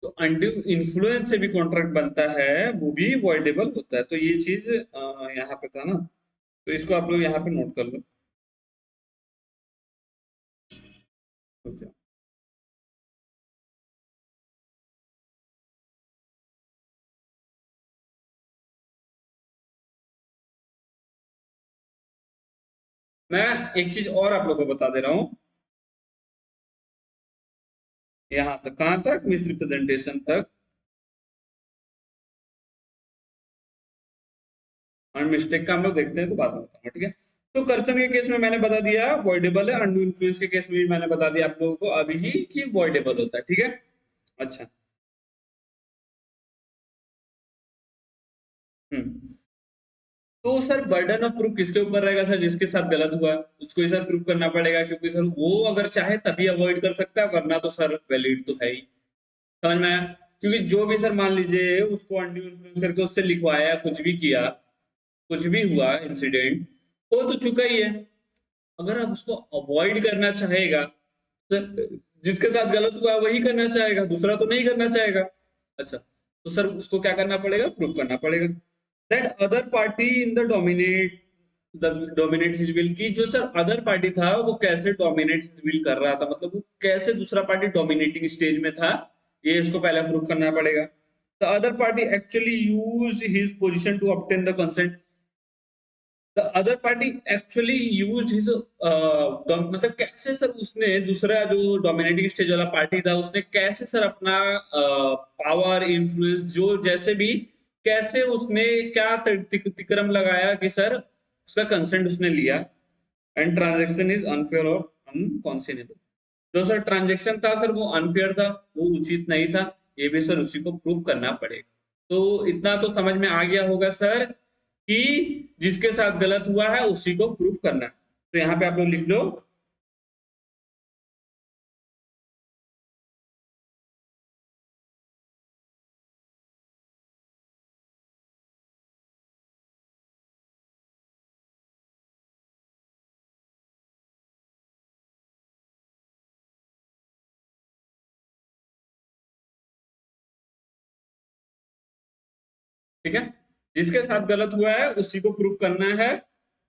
Speaker 1: तो अनड्यू इन्फ्लुएंस से भी कॉन्ट्रैक्ट बनता है, वो भी वॉइडेबल होता है। तो ये चीज यहाँ पे था ना, तो इसको आप लोग यहाँ पे नोट कर लो। Okay। मैं एक चीज और आप लोगों को बता दे रहा हूँ, यहाँ तक, कहां तक, मिस रिप्रेजेंटेशन तक, और मिस्टेक का हम लोग देखते हैं तो बाद में बताऊंगा, ठीक है। तो कर्सन के केस में मैंने बता दिया वॉइडेबल है, अनडू इन्फ्लुएंस के केस में भी मैंने बता दिया आप लोगों को अभी ही कि वॉइडेबल होता है, ठीक है। अच्छा, हम्म, तो सर बर्डन ऑफ प्रूफ किसके ऊपर रहेगा सर, जिसके साथ गलत हुआ है उसको ही सर प्रूफ करना पड़ेगा, क्योंकि सर वो अगर चाहे तभी अवॉइड कर सकता है, वरना तो सर वैलिड तो है ही। समझ में आया। क्योंकि जो भी सर मान लीजिए उसको अनड्यू इन्फ्लुएंस करके उससे लिखवाया, कुछ भी किया, कुछ भी हुआ इंसिडेंट, हो तो चुका ही है। अगर आप उसको अवॉइड करना चाहेगा तो जिसके साथ गलत हुआ वही करना चाहेगा, दूसरा तो नहीं करना चाहेगा। अच्छा, तो सर उसको क्या करना पड़ेगा, प्रूव करना पड़ेगा that other party in the dominate his will, की जो सर अदर पार्टी था वो कैसे डोमिनेट हिज विल कर रहा था, मतलब वो कैसे दूसरा पार्टी डोमिनेटिंग स्टेज में था, ये इसको पहले प्रूव करना पड़ेगा। The other party actually used his position to obtain the consent, the other party actually used his, मतलब कैसे सर उसने, दूसरा जो डोमिनेटिंग स्टेज वाला पार्टी था उसने कैसे सर अपना पावर इन्फ्लुएंस जो जैसे भी, कैसे उसने क्या तिक्रम लगाया कि सर उसका कंसेंट उसने लिया, एंड ट्रांजेक्शन इज अनफेयर और अनकॉन्सिनेबल। जो सर ट्रांजेक्शन था सर वो अनफेयर था, वो उचित नहीं था, ये भी सर उसी को प्रूफ करना पड़ेगा। तो इतना तो समझ में आ गया होगा सर कि जिसके साथ गलत हुआ है उसी को प्रूफ करना है। तो यहाँ पे आप लोग लिख लो, ठीक है, जिसके साथ गलत हुआ है उसी को प्रूफ करना है,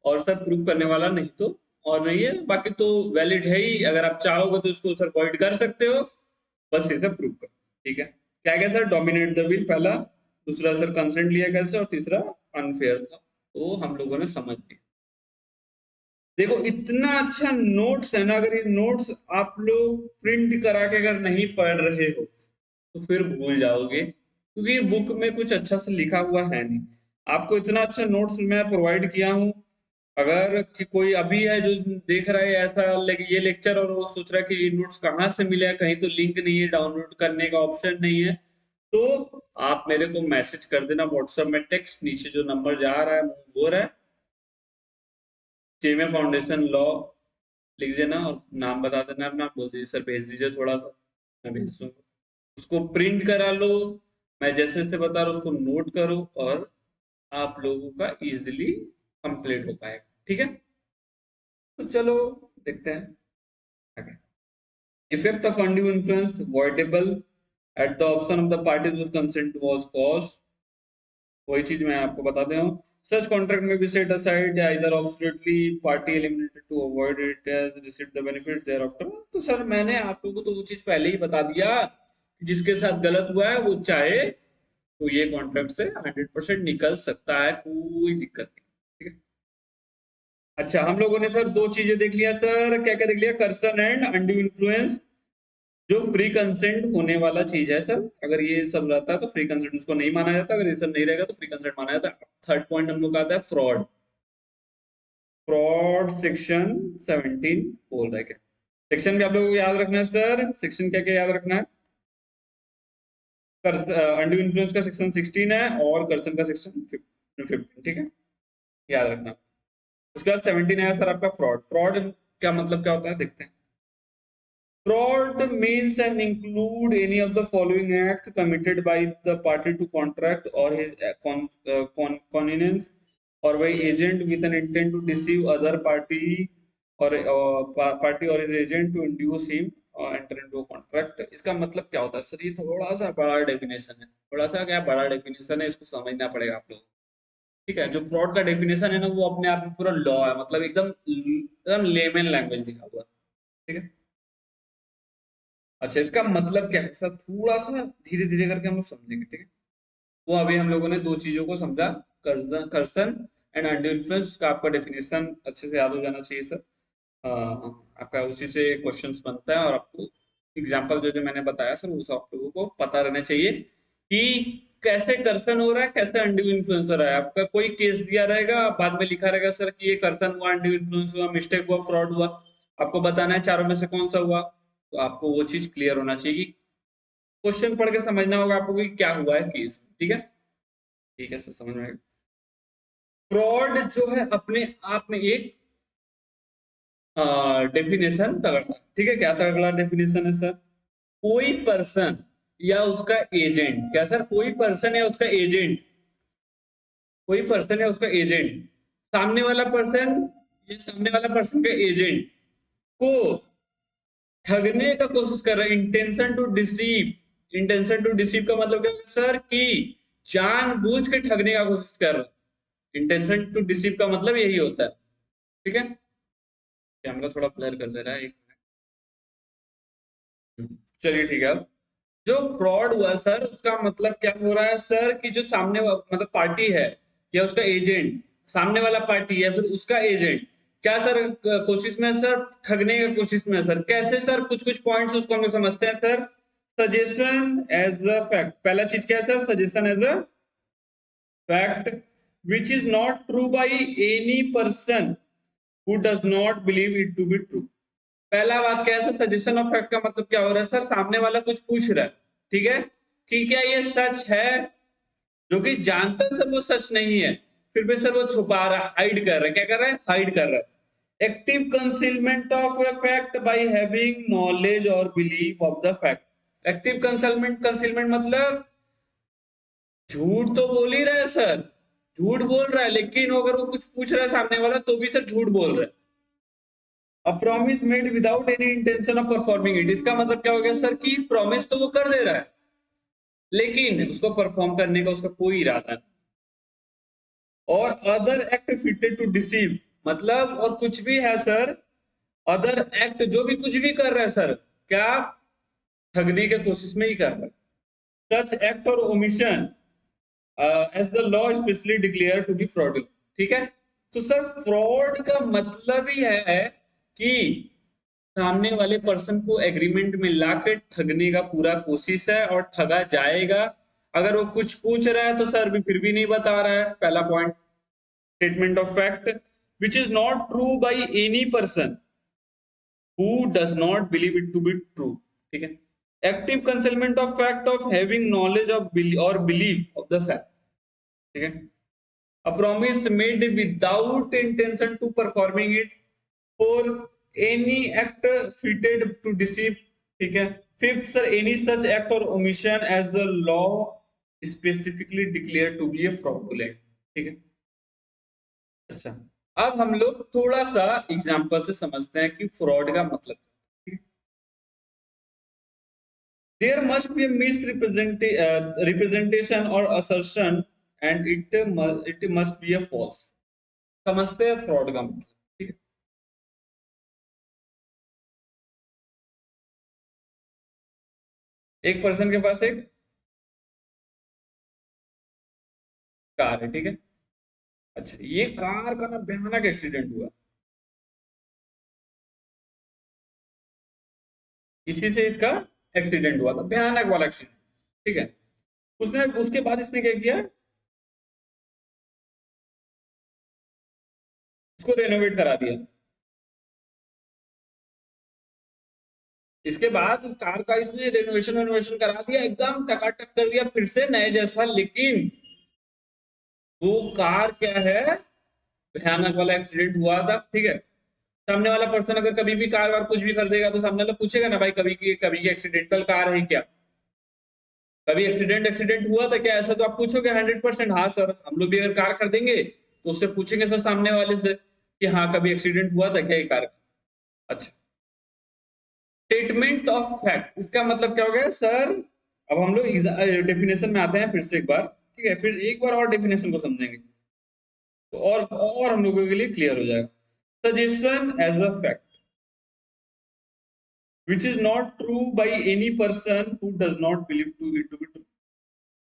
Speaker 1: और सर प्रूफ करने वाला नहीं तो और नहीं है, बाकी तो वैलिड है ही, अगर आप चाहोगे तो इसको सर वॉइड कर सकते हो, बस इसे प्रूव कर। ठीक है, क्या क्या सर, डोमिनेट द विल पहला, दूसरा सर कंसेंट लिया कैसे, और तीसरा अनफेयर था, तो हम लोगों ने समझ लिया। देखो इतना अच्छा नोट्स है ना, अगर ये नोट्स आप लोग प्रिंट करा के अगर नहीं पढ़ रहे हो तो फिर भूल जाओगे, क्योंकि बुक में कुछ अच्छा से लिखा हुआ है नहीं। आपको इतना अच्छा नोट्स मैं प्रोवाइड किया हूँ, अगर कि कोई अभी है जो देख रहा है ऐसा ये लेक्चर और वो सोच रहा है कि ये नोट्स कहाँ से मिले, कहीं तो लिंक नहीं है, डाउनलोड करने का ऑप्शन नहीं है, तो आप मेरे को मैसेज कर देना व्हाट्सएप में, टेक्स्ट नीचे जो नंबर जा रहा है वो रहा है, सीएमए फाउंडेशन लॉ लिख देना और नाम बता देना अपना, बोल दीजिए सर भेज दीजिए थोड़ा सा, मैं भेज दूंगा। उसको प्रिंट करा लो, मैं जैसे जैसे बता रहा हूँ उसको नोट करो, और आप लोगों का इजीली कंप्लीट हो पाएगा। ठीक है, तो चलो देखते हैं। Effect of undue influence voidable at the option of the parties whose consent was caused, वही चीज मैं आपको बता दे हूँ। Such contract may be set aside either obsoletely, party eliminated to avoid it has received the benefit thereafter। तो sir मैंने आप लोगों को तो वो चीज पहले ही बता दिया, जिसके साथ गलत हुआ है वो चाहे तो ये कॉन्ट्रैक्ट से 100% निकल सकता है, कोई दिक्कत नहीं। ठीक है, अच्छा हम लोगों ने सर दो चीजें देख लिया सर, क्या क्या देख लिया, कर्सन एंड अनड्यू इन्फ्लुएंस, जो फ्री कंसेंट होने वाला चीज है सर, अगर ये सब रहता है तो फ्री कंसेंट उसको नहीं माना जाता, अगर ये सब नहीं रहेगा तो फ्री कंसेंट माना जाता है। थर्ड पॉइंट हम लोग का आता है फ्रॉड, फ्रॉड सेक्शन 17 बोल रहा है क्या, सेक्शन भी आप लोगों को याद रखना है सर, सेक्शन क्या क्या याद रखना है, अनड्यू इन्फ्लुएंस का सेक्शन 16 है और कर्सन का सेक्शन 15। ठीक है, याद रखना। उसके बाद 17 है सर आपका फ्रॉड, फ्रॉड क्या मतलब क्या होता है देखते हैं। Fraud means and include any of the following acts committed by the party to contract or his connivance or by agent with an intent to deceive other party or party or his agent to induce him enter into a contract। इसका मतलब क्या होता है sir, ये थोड़ा सा बड़ा definition है, थोड़ा सा क्या बड़ा डेफिनेशन है, इसको समझना पड़ेगा आप लोग। ठीक है, जो फ्रॉड का डेफिनेशन है ना वो अपने आप में पूरा लॉ है, मतलब एकदम एकदम लेमन लैंग्वेज लिखा हुआ है। ठीक है, अच्छा इसका मतलब क्या है सर, थोड़ा सा धीरे धीरे करके हम लोग समझेंगे। ठीक है, वो अभी हम लोगों ने दो चीजों को समझा, कर्सन एंड अंडर इन्फ्लुएंस का आपका डेफिनेशन अच्छे से याद हो जाना चाहिए सर। आपका उसी से क्वेश्चंस बनता है, और आपको एग्जांपल जो जो मैंने बताया सर वो सब आप लोगों को पता रहना चाहिए कि कैसे कर्सन हो रहा है, कैसे अंडू इन्फ्लुएंस हो रहा है। आपका कोई केस दिया रहेगा, बाद में लिखा रहेगा सर कि ये कर्सन हुआ, अंडू इन्फ्लुएंस हुआ, मिस्टेक हुआ, फ्रॉड हुआ, आपको बताना है चारों में से कौन सा हुआ। तो आपको वो चीज क्लियर होना चाहिए कि क्वेश्चन पढ़ के समझना होगा आपको कि क्या हुआ है केस। ठीक है, ठीक है सर, समझ में आएगा। फ्रॉड जो है अपने आप में एक डेफिनेशन तगड़ा, ठीक है, क्या तगड़ा डेफिनेशन है सर, कोई पर्सन या उसका एजेंट। क्या सर? कोई पर्सन है उसका एजेंट, कोई पर्सन है उसका एजेंट, सामने वाला पर्सन, ये सामने वाला पर्सन का एजेंट को ठगने का कोशिश कर रहा है, intention to deceive. Intention to deceive का मतलब क्या है सर? कि जानबूझ के ठगने का कोशिश कर रहा है। इंटेंशन टू डिसीव का मतलब यही होता है। ठीक है, कैमरा थोड़ा ब्लर कर दे रहा है, एक मिनट। चलिए ठीक है। अब जो फ्रॉड हुआ सर, उसका मतलब क्या हो रहा है सर? कि जो मतलब पार्टी है या उसका एजेंट, सामने वाला पार्टी या फिर उसका एजेंट क्या सर कोशिश में है सर? ठगने की कोशिश में है सर। कैसे सर? कुछ कुछ पॉइंट्स उसको हम लोग समझते हैं sir. Suggestion as a fact, पहला चीज क्या है sir? Suggestion as a fact which is not true by any person who does not believe it to be true. पहला बात क्या है सर? सजेशन ऑफ फैक्ट का मतलब क्या हो रहा है सर? सामने वाला कुछ पूछ रहा है, ठीक है, कि क्या ये सच है, जो कि जानता है सर वो सच नहीं है, फिर भी सर वो छुपा रहा है, हाइड कर रहा है। क्या कर रहा है? हाइड कर रहा है। Active concealment of a fact by having knowledge or belief of the fact. Active concealment, concealment मतलब झूठ तो बोल ही रहा है सर, झूठ बोल रहा है, लेकिन अगर वो कुछ पूछ रहा है सामने वाला तो भी सर झूठ बोल रहा है। A promise made without any intention of performing it, इसका मतलब क्या हो गया सर? कि प्रॉमिस तो वो कर दे रहा है, लेकिन उसको परफॉर्म करने का उसका कोई इरादा नहीं। और other act fitted to deceive, मतलब और कुछ भी है सर, अदर एक्ट जो भी कुछ भी कर रहा है सर, क्या ठगने की कोशिश में ही कर रहा है। सच एक्ट और omission as the law specially declare to be fraudulent. ठीक है, तो सर फ्रॉड का मतलब ही है कि सामने वाले पर्सन को एग्रीमेंट में लाके ठगने का पूरा कोशिश है और ठगा जाएगा। अगर वो कुछ पूछ रहा है तो सर भी फिर भी नहीं बता रहा है। पहला point, statement of fact which is not true by any person who does not believe it to be true. ठीक है, active concealment of fact of having knowledge of or believe of the fact. ठीक है, a promise made without intention to performing it for any act fitted to deceive। ठीक है, fifth sir, any such act or omission as the law specifically declared to be a fraudulent। ठीक है, अच्छा, अब हम लोग थोड़ा सा एग्जांपल से समझते हैं कि फ्रॉड का मतलब। देयर मस्ट बी रिप्रेजेंटेशन और assertion and it must be a false. समझते हैं फ्रॉड का मतलब। ठीक है, एक पर्सन के पास एक कार है, ठीक है। अच्छा, ये कार का ना भयानक एक्सीडेंट हुआ, इसी से इसका एक्सीडेंट हुआ था, भयानक वाला एक्सीडेंट। ठीक है, उसने उसके बाद इसने क्या किया? उसको रेनोवेट करा दिया। इसके बाद कार का इसने रेनोवेशन रेनोवेशन करा दिया, एकदम टकाटक कर दिया फिर से नए जैसा। लेकिन वो कार क्या है, भयानक वाला एक्सीडेंट हुआ था। ठीक है, सामने वाला पर्सन अगर कभी भी कार वार कुछ भी कर देगा तो सामने वाला पूछेगा ना, भाई कभी की एक्सीडेंटल कार है क्या? कभी एक्सीडेंट एक्सीडेंट हुआ था क्या? ऐसा तो आप पूछोगे 100%। हाँ सर, हम लोग भी अगर कार खरीदेंगे तो उससे पूछेंगे सर सामने वाले से कि हाँ कभी एक्सीडेंट हुआ था क्या ये कार का। अच्छा, स्टेटमेंट ऑफ फैक्ट, इसका मतलब क्या हो गया सर? अब हम लोग डेफिनेशन में आते हैं फिर से एक बार। ठीक है, फिर एक बार और डेफिनेशन को समझेंगे तो और हम लोगों के लिए क्लियर हो जाएगा। Suggestion as a fact which is not true by any person who does not believe to it to be true.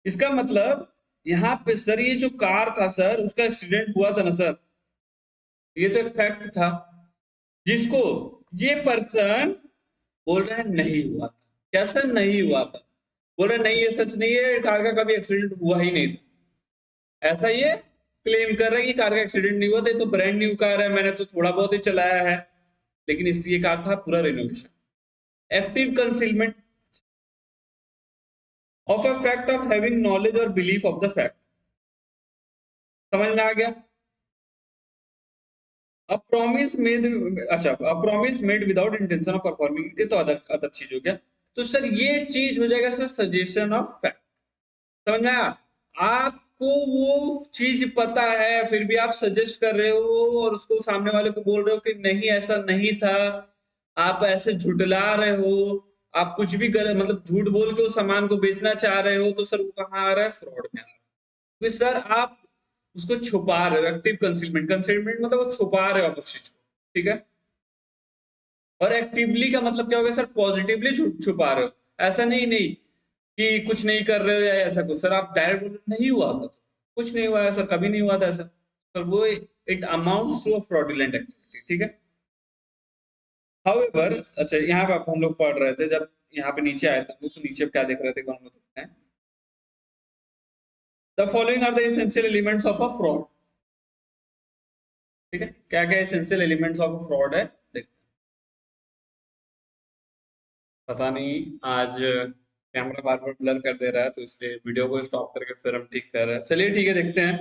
Speaker 1: इसका मतलब यहाँ पे सर ये जो कार था सर, उसका एक्सीडेंट हुआ था ना सर, ये तो एक फैक्ट था जिसको ये पर्सन बोल रहा है नहीं हुआ था। क्या सर? नहीं हुआ था। बोल रहा है नहीं, ये सच नहीं है, कार का कभी एक्सीडेंट हुआ ही नहीं था, ऐसा ये क्लेम कर रहा है कि कार का एक्सीडेंट नहीं हुआ था। ये तो ब्रांड न्यू कार है, मैंने तो थोड़ा बहुत ही चलाया है। लेकिन इस ये कार था पूरा renovation. Active concealment of a fact of having knowledge or belief of the fact. समझ में आ गया? अ प्रॉमिस मेड, अच्छा, a promise made without intention of performing, ये तो अदर अदर चीज हो गया। तो सर ये चीज हो जाएगा सर सजेशन ऑफ फैक्ट। समझ में आया? आपको वो चीज पता है फिर भी आप सजेस्ट कर रहे हो और उसको सामने वाले को बोल रहे हो कि नहीं ऐसा नहीं था, आप ऐसे झुठला रहे हो, आप कुछ भी गलत मतलब झूठ बोल के उस सामान को बेचना चाह रहे हो, तो सर वो कहाँ आ रहा है? फ्रॉड में आ रहा है। तो सर आप उसको छुपा रहे हो, एक्टिव कंसीलमेंट। कंसीलमेंट मतलब वो छुपा रहे हो आप उस चीज को, ठीक है। और एक्टिवली का मतलब क्या होगा सर? पॉजिटिवली छुपा रहे हो। ऐसा नहीं नहीं कि कुछ नहीं कर रहे हो या ऐसा कुछ। सर आप डायरेक्ट बोलो नहीं हुआ था, कुछ नहीं हुआ है सर, कभी नहीं हुआ था ऐसा, सर वो it amounts to a fraudulent activity, ठीक है। हाउएवर, अच्छा यहाँ पे हम लोग पढ़ रहे थे, जब यहाँ पे नीचे आए थे हम लोग, तो नीचे क्या देख रहे थे हम लोग देखते हैं। The following are the essential elements of a fraud, ठीक है। क्या क्या essential elements of a fraud है देखते हैं। पता नहीं आज कैमरा बार बार ब्लर कर दे रहा है, तो इसलिए वीडियो को स्टॉप करके फिर हम ठीक कर रहे हैं। चलिए ठीक है, देखते हैं।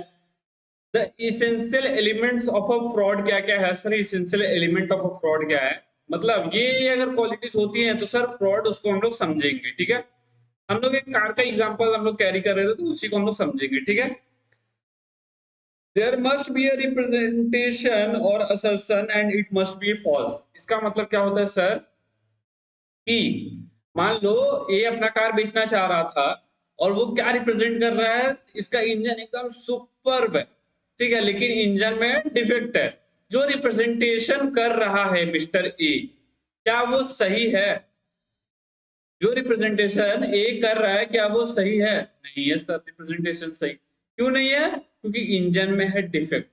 Speaker 1: The essential elements of a fraud क्या क्या है sir? Essential element of a fraud क्या है? मतलब ये अगर क्वालिटीज होती हैं तो सर फ्रॉड उसको हम लोग समझेंगे, ठीक है। हम लोग एक कार का एग्जांपल हम लोग कैरी कर रहे थे, तो उसी को हम लोग समझेंगे, ठीक है। There must be a representation और assertion and it must be false. इसका मतलब क्या होता है सर कि मान लो ये अपना कार बेचना चाह रहा था और वो क्या रिप्रेजेंट कर रहा है? इसका इंजन एकदम सुपर्ब है, ठीक है, लेकिन इंजन में डिफेक्ट है। जो रिप्रेजेंटेशन कर रहा है मिस्टर ए, क्या वो सही है? जो रिप्रेजेंटेशन ए कर रहा है क्या वो सही है? नहीं है सर, रिप्रेजेंटेशन सही क्यों नहीं है? क्योंकि इंजन में है डिफेक्ट।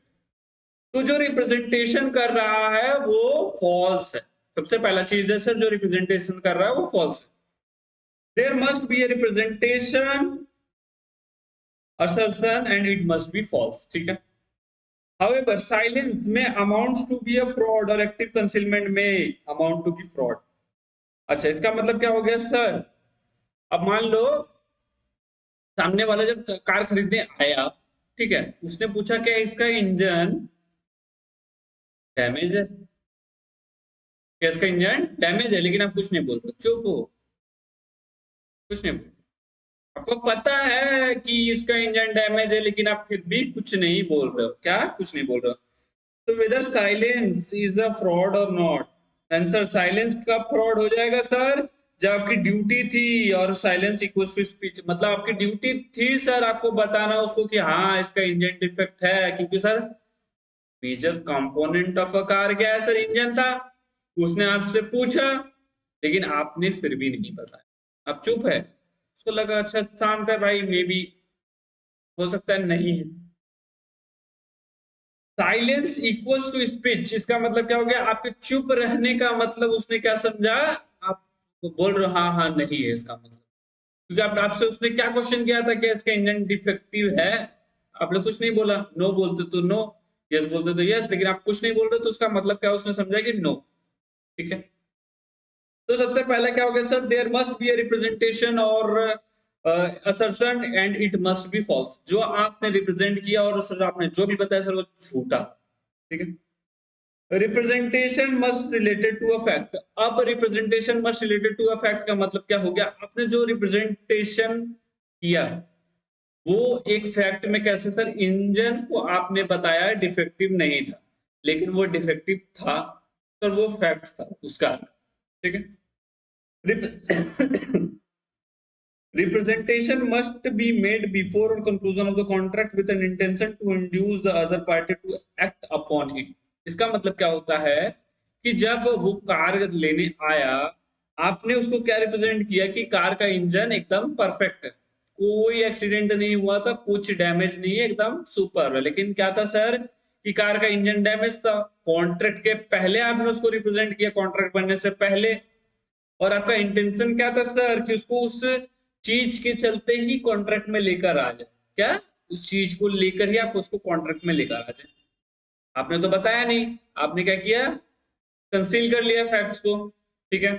Speaker 1: तो जो रिप्रेजेंटेशन कर रहा है वो फॉल्स है। सबसे पहला चीज है सर, जो रिप्रेजेंटेशन कर रहा है वो फॉल्स है। There must be a representation assertion and it must be false, ठीक है। however silence may amounts to be a fraud or active concealment may amount to be fraud। अच्छा, इसका मतलब क्या हो गया सर? अब मान लो सामने वाला जब कार खरीदने आया, ठीक है, उसने पूछा क्या इसका इंजन डैमेज है? क्या इसका इंजन डैमेज है? लेकिन आप कुछ नहीं बोल रहे, चुप हो, कुछ नहीं बोल। आपको पता है कि इसका इंजन डैमेज है लेकिन आप फिर भी कुछ नहीं बोल रहे हो। क्या कुछ नहीं बोल रहे हो? तो whether silence is a fraud और नॉट? आंसर, साइलेंस कब फ्रॉड हो जाएगा सर? जब आपकी ड्यूटी थी और साइलेंस इक्वल्स टू स्पीच। मतलब आपकी ड्यूटी थी सर आपको बताना उसको कि हाँ इसका इंजन डिफेक्ट है, क्योंकि sir major component of a car क्या है सर? इंजन था। उसने आपसे पूछा लेकिन आपने फिर भी नहीं बताया, आप चुप है। उसको लगा अच्छा शांत है भाई, मे बी हो सकता है नहीं है। साइलेंस इक्वल्स टू स्पीच, इसका मतलब क्या हो गया? आपके चुप रहने का मतलब उसने क्या समझा? आप बोल रहे हो हाँ हाँ नहीं है, इसका मतलब क्योंकि आप आपसे उसने क्या क्वेश्चन किया था कि इसका इंजन डिफेक्टिव है, आपने कुछ नहीं बोला। नो बोलते तो नो, यस बोलते तो यस, लेकिन आप कुछ नहीं बोल रहे तो उसका मतलब क्या उसने समझा कि नो, ठीक है। तो सबसे पहला क्या हो गया sir? There must be a representation और assertion and it must be false. जो आपने रिप्रेजेंट किया और सर आपने जो भी बताया सर वो झूठा, ठीक है। Representation must related to a fact. अब representation must related to a fact का मतलब क्या हो गया? आपने जो रिप्रेजेंटेशन किया वो एक फैक्ट में कैसे सर? इंजन को आपने बताया डिफेक्टिव नहीं था लेकिन वो डिफेक्टिव था, सर वो फैक्ट था उसका, ठीक है। Representation must be made before or conclusion of the contract with an intention to induce the other party to act upon it। इसका मतलब क्या होता है कि जब वो कार लेने आया, आपने उसको क्या रिप्रेजेंट किया कि कार का इंजन एकदम परफेक्ट है, कोई एक्सीडेंट नहीं हुआ था, कुछ डैमेज नहीं है, एकदम सुपर है। लेकिन क्या था सर कि कार का इंजन डैमेज था। कॉन्ट्रैक्ट के पहले आपने उसको रिप्रेजेंट किया, कॉन्ट्रैक्ट बनने से पहले। और आपका इंटेंशन क्या था सर? कि उसको उस चीज के चलते ही कॉन्ट्रैक्ट में लेकर आ जाए। क्या? उस चीज को लेकर ही आप उसको कॉन्ट्रैक्ट में लेकर आ जाए। आपने तो बताया नहीं, आपने क्या किया? कंसील कर लिया फैक्ट्स को, ठीक है।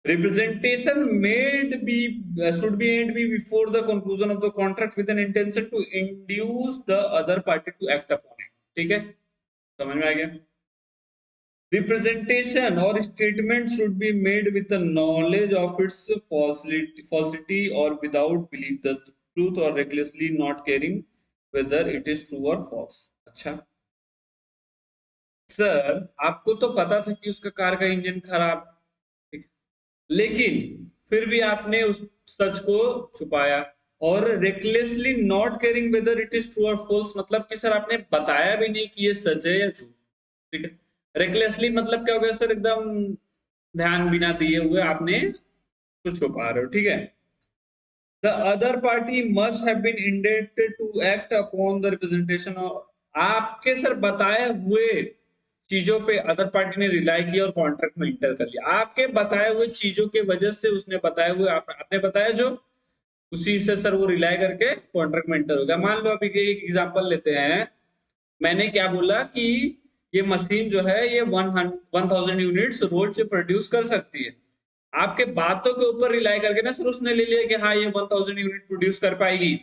Speaker 1: Representation made be should be and be before the conclusion of the contract with an intention to induce the other party to act upon it, ठीक है। समझ में आ गया? Representation or statement should be made with the knowledge of its falsity or without belief the truth or recklessly not caring whether it is true or false. अच्छा sir, आपको तो पता था कि उसका कार का इंजन खराब, ठीक, लेकिन फिर भी आपने उस सच को छुपाया। और recklessly not caring weather it is true और फॉल्स मतलब कि सर आपने बताया भी नहीं कि ये सच है या झूठ, ठीक है। रेकलेसली मतलब क्या हो गया सर, एकदम ध्यान बिना दिए हुए आपने कुछ छुपा रहे हो, ठीक है। The other party must have been indented to act upon the representation of, आपके सर बताए हुए चीजों पे अदर पार्टी ने रिलाई किया और कॉन्ट्रैक्ट में इंटर कर लिया। आपके बताए हुए चीजों के वजह से उसने बताए हुए आपने बताया जो, उसी से सर वो रिलाई करके कॉन्ट्रैक्ट में इंटर हो गया। मान लो अभी एक एग्जांपल लेते हैं, मैंने क्या बोला कि ये मशीन जो है ये 1000 यूनिट्स रोज से प्रोड्यूस कर सकती है। आपके बातों के ऊपर रिलाई करके ना सर उसने ले लिया कि हाँ ये 1000 यूनिट प्रोड्यूस कर पाएगी,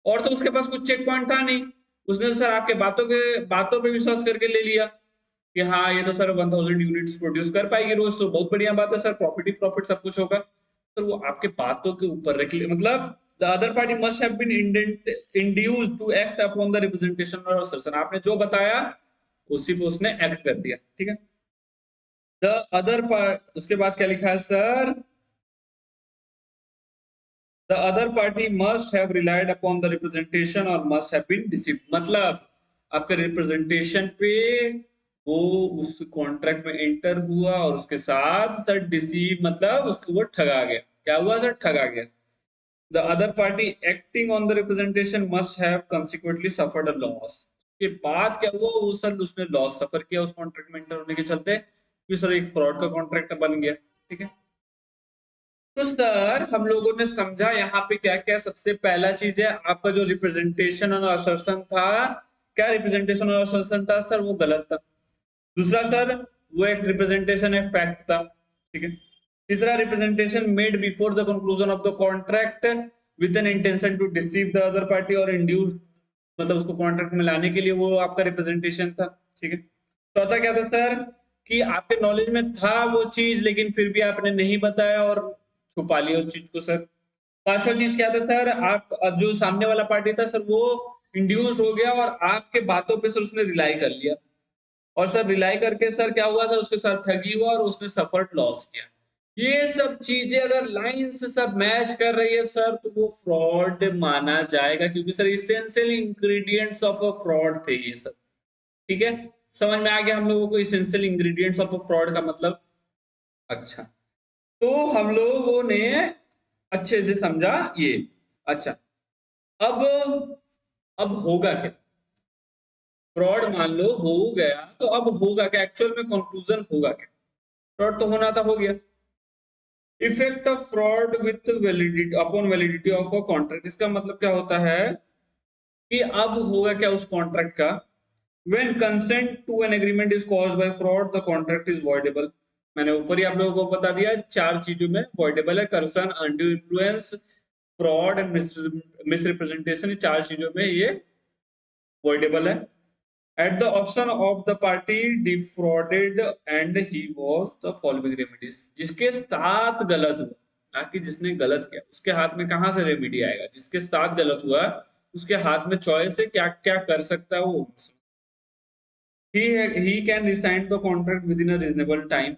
Speaker 1: और तो उसके पास कुछ चेक पॉइंट था नहीं, उसने सर आपके बातों पे विश्वास करके ले लिया कि हाँ ये तो सर 1000 यूनिट्स प्रोड्यूस कर पाएगी रोज, तो बहुत बढ़िया बात है सर, प्रॉफिट ही प्रॉफिट सब कुछ होगा। तो वो आपके बातों के ऊपर रख लिया, मतलब the other party must have been induced to act upon the representation और असर्शन, आपने जो बताया उसी पे उसने एक्ट कर दिया, ठीक है। द अदर पार्ट, उसके बाद क्या लिखा है sir, the other party must have relied upon the representation or must have been deceived, मतलब आपके रिप्रेजेंटेशन पे वो उस कॉन्ट्रैक्ट में एंटर हुआ और उसके साथ सर डिसीव मतलब उसको वो ठगा गया। क्या हुआ सर, ठगा गया। the other party acting on the representation must have consequently suffered a loss, के बाद क्या हुआ वो सर उसने लॉस सफर किया उस कॉन्ट्रैक्ट में एंटर होने के चलते, कि सर एक फ्रॉड का कॉन्ट्रैक्ट बन गया, ठीक है। तो सर हम लोगों ने समझा यहाँ पे क्या क्या, सबसे पहला चीज है आपका जो रिप्रेजेंटेशन और असर्शन था, क्या रिप्रेजेंटेशन और असर्शन था सर, वो गलत था। दूसरा सर वो एक रिप्रेजेंटेशन है फैक्ट था, ठीक है। तीसरा representation made before the conclusion of the contract with an intention to deceive the other party और इंड्यूस, मतलब उसको कॉन्ट्रैक्ट में लाने के लिए वो आपका रिप्रेजेंटेशन था, ठीक है। चौथा क्या था सर, कि आपके नॉलेज में था वो चीज लेकिन फिर भी आपने नहीं बताया और छुपा लिया उस चीज को सर। पांचवा चीज क्या था सर, आप जो सामने वाला पार्टी था सर वो इंड्यूस हो गया और आपके बातों पे सर उसने रिलाई कर लिया, और सर रिलाई करके सर क्या हुआ सर, उसके साथ ठगी हुआ और उसने सफर्ड लॉस किया। ये सब चीजें अगर लाइन से सब मैच कर रही है सर तो वो फ्रॉड माना जाएगा, क्योंकि sir essential ingredients of a fraud थे ये सब, ठीक है। समझ में आ गया हम लोगों को essential ingredients of a fraud का मतलब। अच्छा, तो हम लोगों ने अच्छे से समझा ये। अच्छा, अब अब होगा क्या, फ्रॉड मान लो हो गया तो अब होगा क्या, एक्चुअल में कंक्लूजन होगा क्या। फ्रॉड तो होना था, हो गया। Effect of fraud with validity upon validity of a contract, इसका मतलब क्या होता है कि अब होगा क्या उस कॉन्ट्रैक्ट का, when consent to an agreement is caused by fraud the contract is voidable। मैंने ऊपर ही आप लोगों को बता दिया चार चीजों में voidable है, coercion, undue influence, fraud and misrepresentation, चार चीजों में ये voidable है। at the option of the party defrauded and he was the following remedies, जिसके साथ गलत हुआ, ना कि जिसने गलत किया, उसके हाथ में कहां से रेमेडी आएगा, जिसके साथ गलत हुआ उसके हाथ में चॉइस है क्या क्या कर सकता है वो। he can resign the contract within a reasonable time,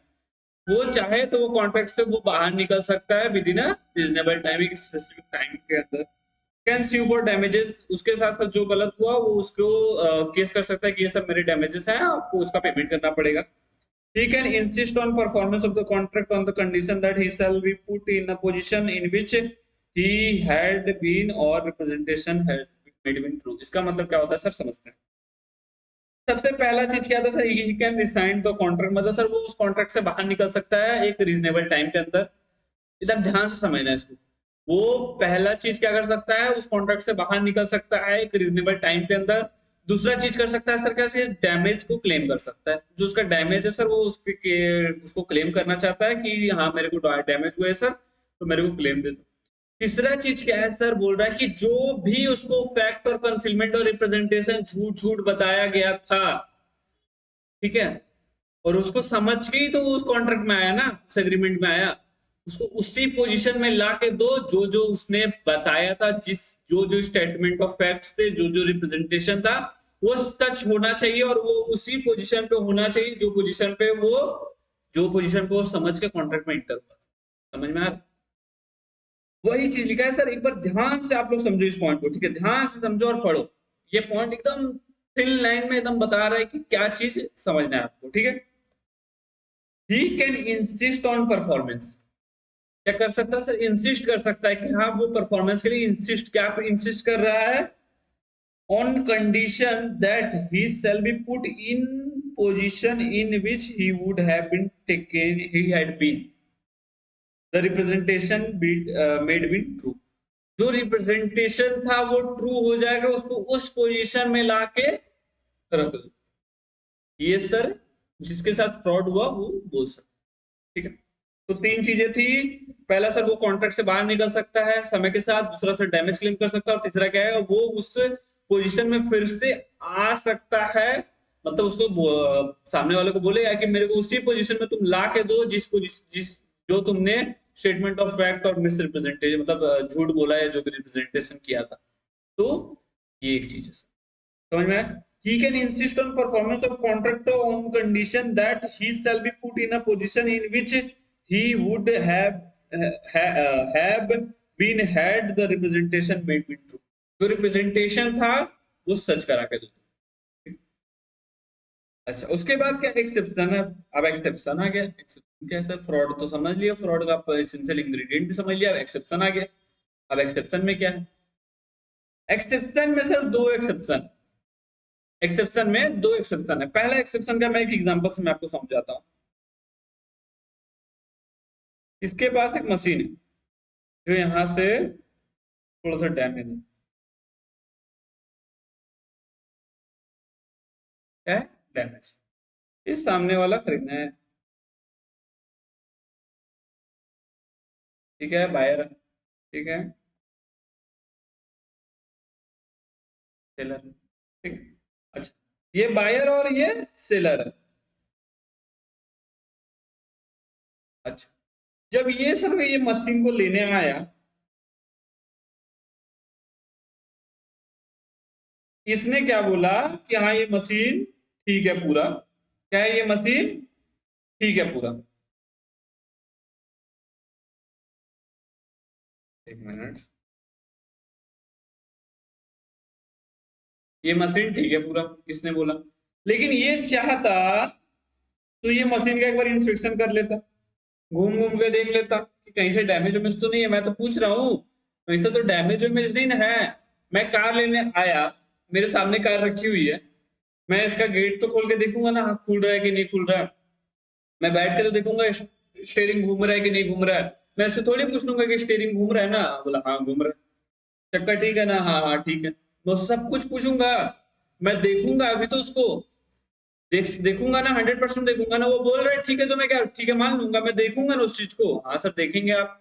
Speaker 1: वो चाहे तो वो कॉन्ट्रैक्ट से वो बाहर निकल सकता है with in a reasonable time, एक स्पेसिफिक टाइम के अंदर। कैन स्यू फॉर डैमेजेस, उसके साथ साथ जो गलत हुआ वो उसको केस कर सकता है कि ये सब मेरे डैमेजेस हैं, आपको उसका पेमेंट करना पड़ेगा। he can insist on performance of the contract on the condition that he shall be put in a position in which he had been or representation had been true, इसका मतलब क्या होता है सर, समझते हैं। सबसे पहला चीज क्या था sir, he can resign the contract, मतलब सर वो उस कॉन्ट्रैक्ट से बाहर निकल सकता है एक रीजनेबल टाइम के अंदर। एकदम ध्यान से समझना है इसको, वो पहला चीज क्या कर सकता है, उस कॉन्ट्रैक्ट से बाहर निकल सकता है एक रीजनेबल टाइम के अंदर। दूसरा चीज कर सकता है सर कैसे, डैमेज को क्लेम कर सकता है, जो उसका डैमेज है सर वो उसको क्लेम करना चाहता है कि हाँ मेरे को डैमेज हुआ है सर तो मेरे को क्लेम दे दो। तीसरा चीज क्या है सर, बोल रहा है कि जो भी उसको फैक्ट और कंसीलमेंट और रिप्रेजेंटेशन झूठ झूठ बताया गया था, ठीक है, और उसको समझ के ही तो वो उस कॉन्ट्रैक्ट में आया ना, उस एग्रीमेंट में आया। उसको उसी पोजीशन में ला के दो जो जो उसने बताया था, जिस जो जो स्टेटमेंट ऑफ फैक्ट्स थे, जो जो रिप्रेजेंटेशन था, वो सच होना चाहिए और वो उसी पोजीशन पे होना चाहिए जो पोजीशन पे वो समझ के कॉन्ट्रैक्ट में इंटर हुआ। समझ में आ रहा? वही चीज लिखा है सर, एक बार ध्यान से आप लोग समझो इस पॉइंट को, ठीक है, ध्यान से समझो और पढ़ो। ये पॉइंट एकदम थिन लाइन में एकदम बता रहा है कि क्या चीज समझना है आपको, ठीक है। He can insist on performance, क्या कर सकता है सर, इंसिस्ट कर सकता है कि हाँ वो परफॉर्मेंस के लिए इंसिस्ट, क्या इंसिस्ट कर रहा है, on condition that he shall be put in position in which he would have been taken, he had been, the representation made been true। जो रिप्रेजेंटेशन था वो ट्रू हो जाएगा, उसको उस पोजीशन में लाके रख दो। ये सर जिसके साथ फ्रॉड हुआ वो बोल सकते, ठीक है। तो तीन चीजें थी, पहला सर वो कॉन्ट्रैक्ट से बाहर निकल सकता है समय के साथ, दूसरा सर डैमेज क्लेम कर सकता है, और तीसरा क्या है, वो उस पोजीशन में फिर से आ सकता है। मतलब उसको सामने वाले को बोलेगा कि मेरे को उसी पोजीशन में तुम ला के दो जिस जो तुमने स्टेटमेंट ऑफ फैक्ट और मिस रिप्रेजेंटेशन, मतलब झूठ बोला है जो भी रिप्रेजेंटेशन किया था। तो ये एक चीज है सर, समझ में आया? He can insist on performance of contract on condition that he shall be put in a position in which he would have been had the representation made been true। जो रिप्रेजेंटेशन था वो सच करा के दो। अच्छा, उसके बाद क्या एक्सेप्शन है? अब एक्सेप्शन आ गया। एक्सेप्शन क्या है सर? फ्रॉड तो समझ लिया, फ्रॉड का एसेंशियल इंग्रेडिएंट भी समझ लिया, अब एक्सेप्शन आ गया। अब एक्सेप्शन में क्या है? एक्सेप्शन में सर दो एक्सेप्शन, एक्सेप्शन में दो एक्सेप्शन है। पहला एक्सेप्शन का मैं एक एग्जांपल से मैं आपको समझाता हूं। इसके पास एक मशीन है जो यहां से थोड़ा सा डैमेज है, क्या है? डैमेज। इस सामने वाला खरीदना है, ठीक है, बायर, ठीक है, सेलर, ठीक है। अच्छा, ये बायर और ये सेलर है। अच्छा, जब ये सर ये मशीन को लेने आया, इसने क्या बोला कि हाँ ये मशीन ठीक है पूरा, क्या है, ये मशीन ठीक है पूरा। एक मिनट, ये मशीन ठीक है पूरा, किसने बोला? लेकिन ये चाहता तो ये मशीन का एक बार इंस्पेक्शन कर लेता, घूम घूम के देख लेता कि कहीं से डैमेज वेमेज तो नहीं है। मैं तो पूछ रहा हूँ, कहीं से तो डैमेज वेमेज नहीं ना है। मैं कार लेने आया, मेरे सामने कार रखी हुई है, मैं इसका गेट तो खोल के देखूंगा ना, हाँ खुल रहा है कि नहीं खुल रहा है। मैं बैठ के तो देखूंगा स्टेयरिंग घूम रहा है कि नहीं घूम रहा है। मैं इससे थोड़ी पूछ लूंगा कि स्टेयरिंग घूम रहा है ना, बोला हाँ घूम रहा है, चक्का ठीक है ना, हाँ हाँ ठीक है। मैं सब कुछ पूछूंगा, मैं देखूंगा अभी तो उसको देखूंगा ना, 100% देखूंगा ना। वो बोल रहे ठीक है तो मैं क्या ठीक है मान लूंगा, मैं देखूंगा ना उस चीज को। हाँ सर देखेंगे आप।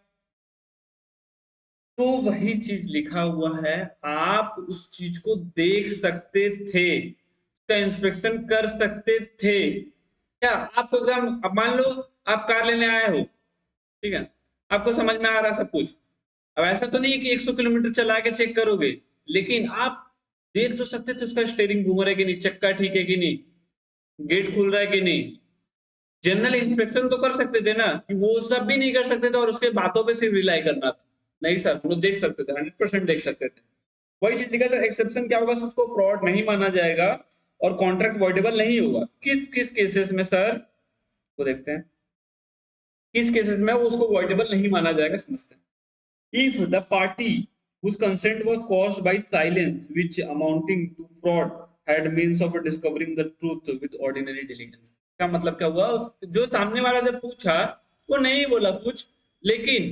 Speaker 1: तो वही चीज लिखा हुआ है, आप उस चीज को देख सकते थे, उसका इंस्पेक्शन कर सकते थे। क्या आपको एकदम, अब मान लो आप कार लेने आए हो, ठीक है, आपको समझ में आ रहा है सब कुछ। अब ऐसा तो नहीं है कि 100 किलोमीटर चला के चेक करोगे, लेकिन आप देख तो सकते थे उसका स्टेयरिंग घूम रहा है कि नहीं, चक्का ठीक है कि नहीं, गेट खुल रहा है कि नहीं। जनरल इंस्पेक्शन तो कर सकते थे ना, कि वो सब भी नहीं कर सकते थे और उसके बातों पे सिर्फ रिलाई करना था। नहीं सर, वो देख सकते थे, 100% देख सकते थे। वही चीज लिखा सर, एक्सेप्शन क्या होगा, उसको फ्रॉड नहीं माना जाएगा और कॉन्ट्रैक्ट वॉइडेबल नहीं होगा। किस किस केसेस में सर, वो देखते हैं किस केसेस में उसको वॉइडेबल नहीं माना जाएगा, समझते हैं। If the party whose consent was caused by silence which amounting to fraud had means of discovering the truth with ordinary diligence। का मतलब क्या हुआ, जो सामने वाला जब पूछा वो नहीं बोला कुछ, लेकिन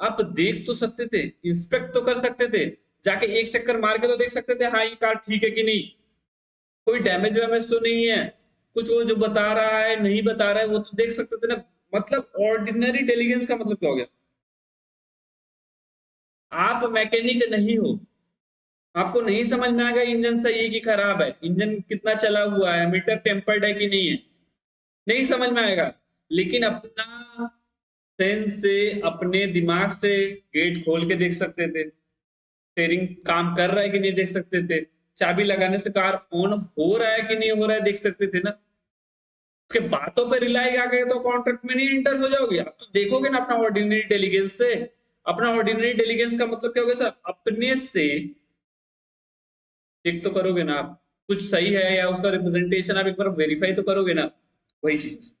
Speaker 1: आप देख तो सकते थे, इंस्पेक्ट तो कर सकते थे, जाके एक चक्कर मार के तो देख सकते थे हाँ ये कार ठीक है कि नहीं, कोई डैमेज वैमेज तो नहीं है, कुछ वो जो बता रहा है नहीं बता रहा है वो तो देख सकते थे ना। मतलब ऑर्डिनरी डिलीजेंस का मतलब क्या हो गया, आप मैकेनिक नहीं हो, आपको नहीं समझ में आ गया इंजन सही है कि खराब है, इंजन कितना चला हुआ है, मीटर टेम्पर्ड है कि नहीं है, नहीं समझ में आएगा, लेकिन अपना सेंस से, अपने दिमाग से गेट खोल के देख सकते थे, स्टीयरिंग काम कर रहा है कि नहीं देख सकते थे, चाबी लगाने से कार ऑन हो रहा है कि नहीं हो रहा है देख सकते थे ना। उसके बातों पे रिलाई आ गए तो कॉन्ट्रैक्ट में नहीं एंटर हो जाओगे, आप तो देखोगे ना अपना ऑर्डिनरी डेलीगेंस से। अपना ऑर्डिनरी डेलीगेंस का मतलब क्या होगा सर, अपने से चेक तो करोगे ना आप, कुछ सही है या उसका रिप्रेजेंटेशन आप एक बार वेरीफाई तो करोगे ना, वही चीज।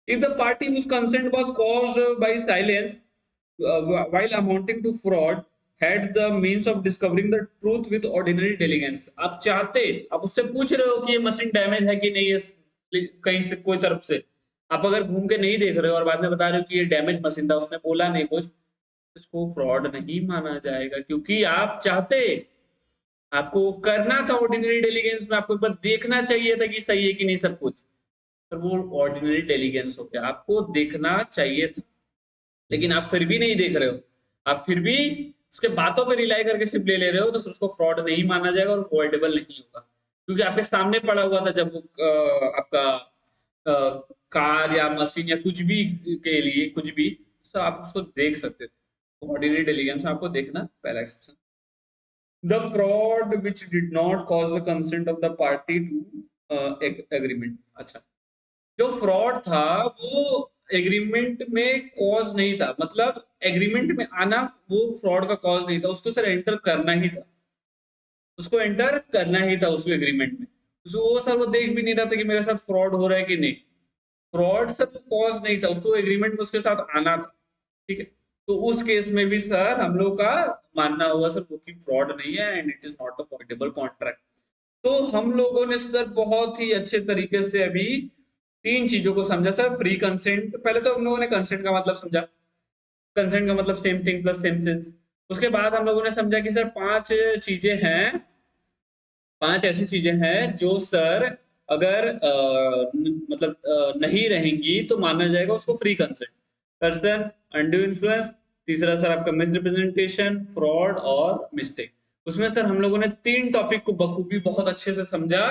Speaker 1: If the party whose consent was caused by silence while amounting to fraud had the means of discovering the truth with ordinary diligence, आप चाहते, आप उससे पूछ रहे हो कि ये मशीन डैमेज है कि नहीं है कहीं से कोई तरफ से, आप अगर घूम के नहीं देख रहे हो और बाद में बता रहे हो कि ये डैमेज मशीन था, उसने बोला नहीं कुछ, इसको फ्रॉड नहीं माना जाएगा, क्योंकि आप चाहते, आपको करना था ऑर्डिनरी डिलीजेंस में, आपको एक बार देखना चाहिए था कि सही है कि नहीं सब कुछ, तो वो ऑर्डिनरी डिलीजेंस हो गया, आपको देखना चाहिए था, लेकिन आप फिर भी नहीं देख रहे हो, आप फिर भी उसके बातों पे रिलाई करके सिर्फ ले रहे हो, तो उसको फ्रॉड नहीं माना जाएगा और अवॉइडेबल नहीं होगा, क्योंकि आपके सामने पड़ा हुआ था जब आपका कार या मशीन या कुछ भी के लिए कुछ भी, तो आप उसको देख सकते थे। ऑर्डिनरी डिलीजेंस में आपको देखना पहला exception. The fraud which did not cause the consent of the party to agreement। अच्छा, जो फ्रॉड था वो एग्रीमेंट में कॉज नहीं था, मतलब एग्रीमेंट में आना वो फ्रॉड का कॉज नहीं था, उसको सर एंटर करना ही था, उसको एंटर करना ही था उसको एग्रीमेंट में, तो वो सर वो देख भी नहीं रहा था कि मेरे साथ फ्रॉड हो रहा है कि नहीं, फ्रॉड सर कॉज नहीं था, उसको एग्रीमेंट में उसके साथ आना था, ठीक है। तो उस केस में भी सर हम लोग का मानना होगा सर वो कि फ्रॉड नहीं है and it is not a voidable contract. तो हम लोगों ने सर बहुत ही अच्छे तरीके से अभी तीन चीजों को समझा सर। फ्री कंसेंट, पहले तो हम लोगों ने कंसेंट का मतलब समझा, कंसेंट का मतलब same thing plus same sense. उसके बाद हम लोगों ने समझा कि सर पांच चीजें हैं, पांच ऐसी चीजें हैं जो सर अगर मतलब नहीं रहेंगी तो माना जाएगा उसको free consent. Person, undue influence, तीसरा सर आपका मिसरिप्रेजेंटेशन, फ्रॉड और मिस्टेक। उसमें सर हम लोगों ने तीन टॉपिक को बखूबी बहुत अच्छे से समझा,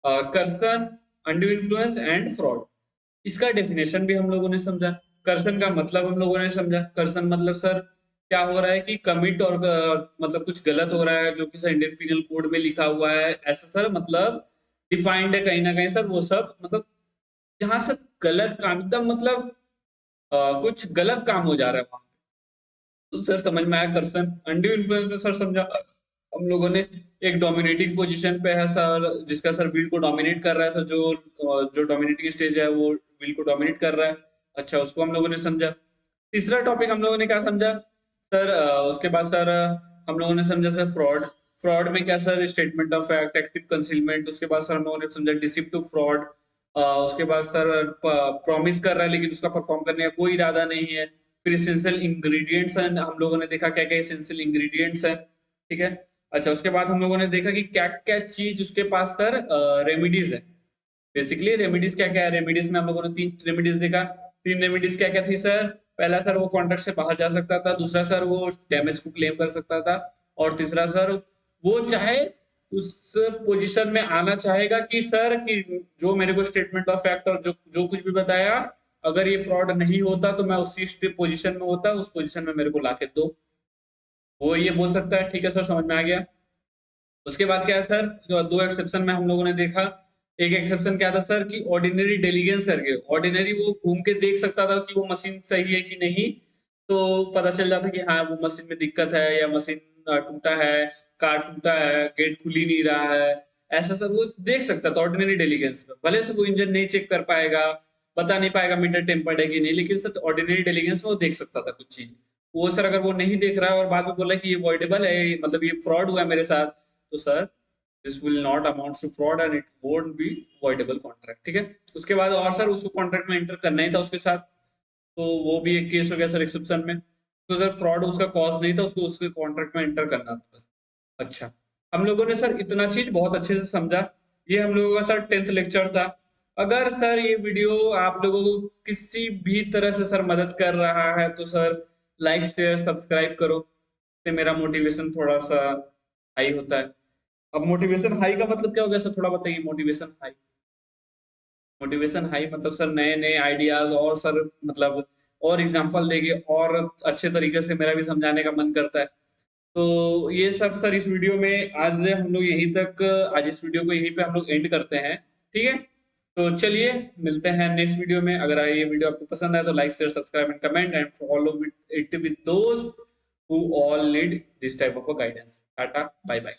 Speaker 1: कर्सन, अनड्यू इन्फ्लुएंस एंड फ्रॉड। इसका डेफिनेशन भी हम लोगों ने समझा, कर्सन का मतलब हम लोगों ने समझा, कर्सन मतलब सर क्या हो रहा है कि कमिट और मतलब कुछ गलत हो रहा है जो कि सर इंडियन पीनल कोड में लिखा हुआ है, ऐसा सर मतलब डिफाइंड है कहीं ना कहीं सर, वो सब मतलब जहां से गलत काम एकदम मतलब कुछ गलत काम हो जा रहा है वहां, तो सर समझ में आया कर्सन। अनड्यू इन्फ्लुएंस में सर समझा हम लोगों ने, एक डोमिनेटिंग पोजीशन पे है सर जिसका सर व्हील को डोमिनेट कर रहा है सर, जो डोमिनेटिंग स्टेज है वो व्हील को डोमिनेट कर रहा है, अच्छा उसको हम लोगों ने समझा। तीसरा टॉपिक हम लोगों ने क्या समझा सर, उसके बाद सर हम लोगों ने समझा सर फ्रॉड, फ्रॉड में क्या sir statement of fact, active concealment, उसके बाद सर हम लोगों ने समझा डिसिप्टिव फ्रॉड, उसके बाद सर प्रॉमिस कर रहा है लेकिन उसका परफॉर्म करने का कोई इरादा नहीं है। फिर एसेंशियल इंग्रेडिएंट्स हम लोगों ने देखा क्या क्या एसेंशियल इंग्रेडिएंट्स है, ठीक है। अच्छा उसके बाद हम लोगों ने देखा कि क्या क्या चीज उसके पास सर रेमिडीज है, बेसिकली रेमिडीज क्या क्या है, रेमिडीज में हम लोगों ने तीन रेमिडीज देखा। तीन रेमिडीज क्या क्या थी सर, पहला सर वो कॉन्ट्रैक्ट से बाहर जा सकता था, दूसरा सर वो डैमेज को क्लेम कर सकता था, और तीसरा सर वो चाहे उस पोजीशन में आना चाहेगा कि सर कि जो मेरे को स्टेटमेंट ऑफ फैक्ट और जो जो कुछ भी बताया, अगर ये फ्रॉड नहीं होता तो मैं उसी पोजीशन में होता, उस पोजीशन में मेरे को लाके दो, वो ये बोल सकता है, ठीक है सर समझ में आ गया। उसके बाद क्या है सर, दो एक्सेप्शन में हम लोगों ने देखा, एक एक्सेप्शन क्या था सर कि ऑर्डिनरी डिलीजेंस करके, ऑर्डिनरी वो घूम के देख सकता था कि वो मशीन सही है कि नहीं, तो पता चल जाता कि हाँ वो मशीन में दिक्कत है या मशीन टूटा है, कार टूटा है, गेट खुल ही नहीं रहा है, ऐसा सर वो देख सकता था ऑर्डिनरी डिलीजेंस में। भले से वो इंजन नहीं चेक कर पाएगा, बता नहीं पाएगा मीटर टेम्पर्ड है कि नहीं, लेकिन सर ऑर्डिनरी डिलीजेंस में वो देख सकता था कुछ चीज। वो सर अगर वो नहीं देख रहा है और बाद में बोला कि ये वॉइडेबल है, मतलब ये फ्रॉड हुआ है मेरे साथ, तो sir this will not amount to fraud and it won't be voidable contract, ठीक है। उसके बाद और सर उसको कॉन्ट्रैक्ट में एंटर करना ही था उसके साथ, तो वो भी एक केस हो गया सर एक्सेप्शन में, तो सर फ्रॉड उसका कॉज नहीं था, उसको उसके कॉन्ट्रैक्ट में एंटर करना था बस। अच्छा, हम लोगों ने सर इतना चीज बहुत अच्छे से समझा, ये हम लोगों का सर 10th लेक्चर था। अगर सर ये वीडियो आप लोगों को किसी भी तरह से सर मदद कर रहा है तो सर लाइक शेयर सब्सक्राइब करो, इससे मेरा मोटिवेशन थोड़ा सा हाई होता है। अब मोटिवेशन हाई का मतलब क्या हो गया सर, थोड़ा बताइए मोटिवेशन हाई। मोटिवेशन हाई मतलब सर नए नए आइडियाज और सर मतलब और एग्जांपल देके और अच्छे तरीके से मेरा भी समझाने का मन करता है। तो ये सब सर इस वीडियो में आज हम लोग यहीं तक, आज इस वीडियो को यहीं पे हम लोग एंड करते हैं, ठीक है? तो चलिए मिलते हैं नेक्स्ट वीडियो में। अगर ये वीडियो आपको पसंद आए तो like share subscribe and comment and follow it with those who all need this type of guidance. Tata bye bye.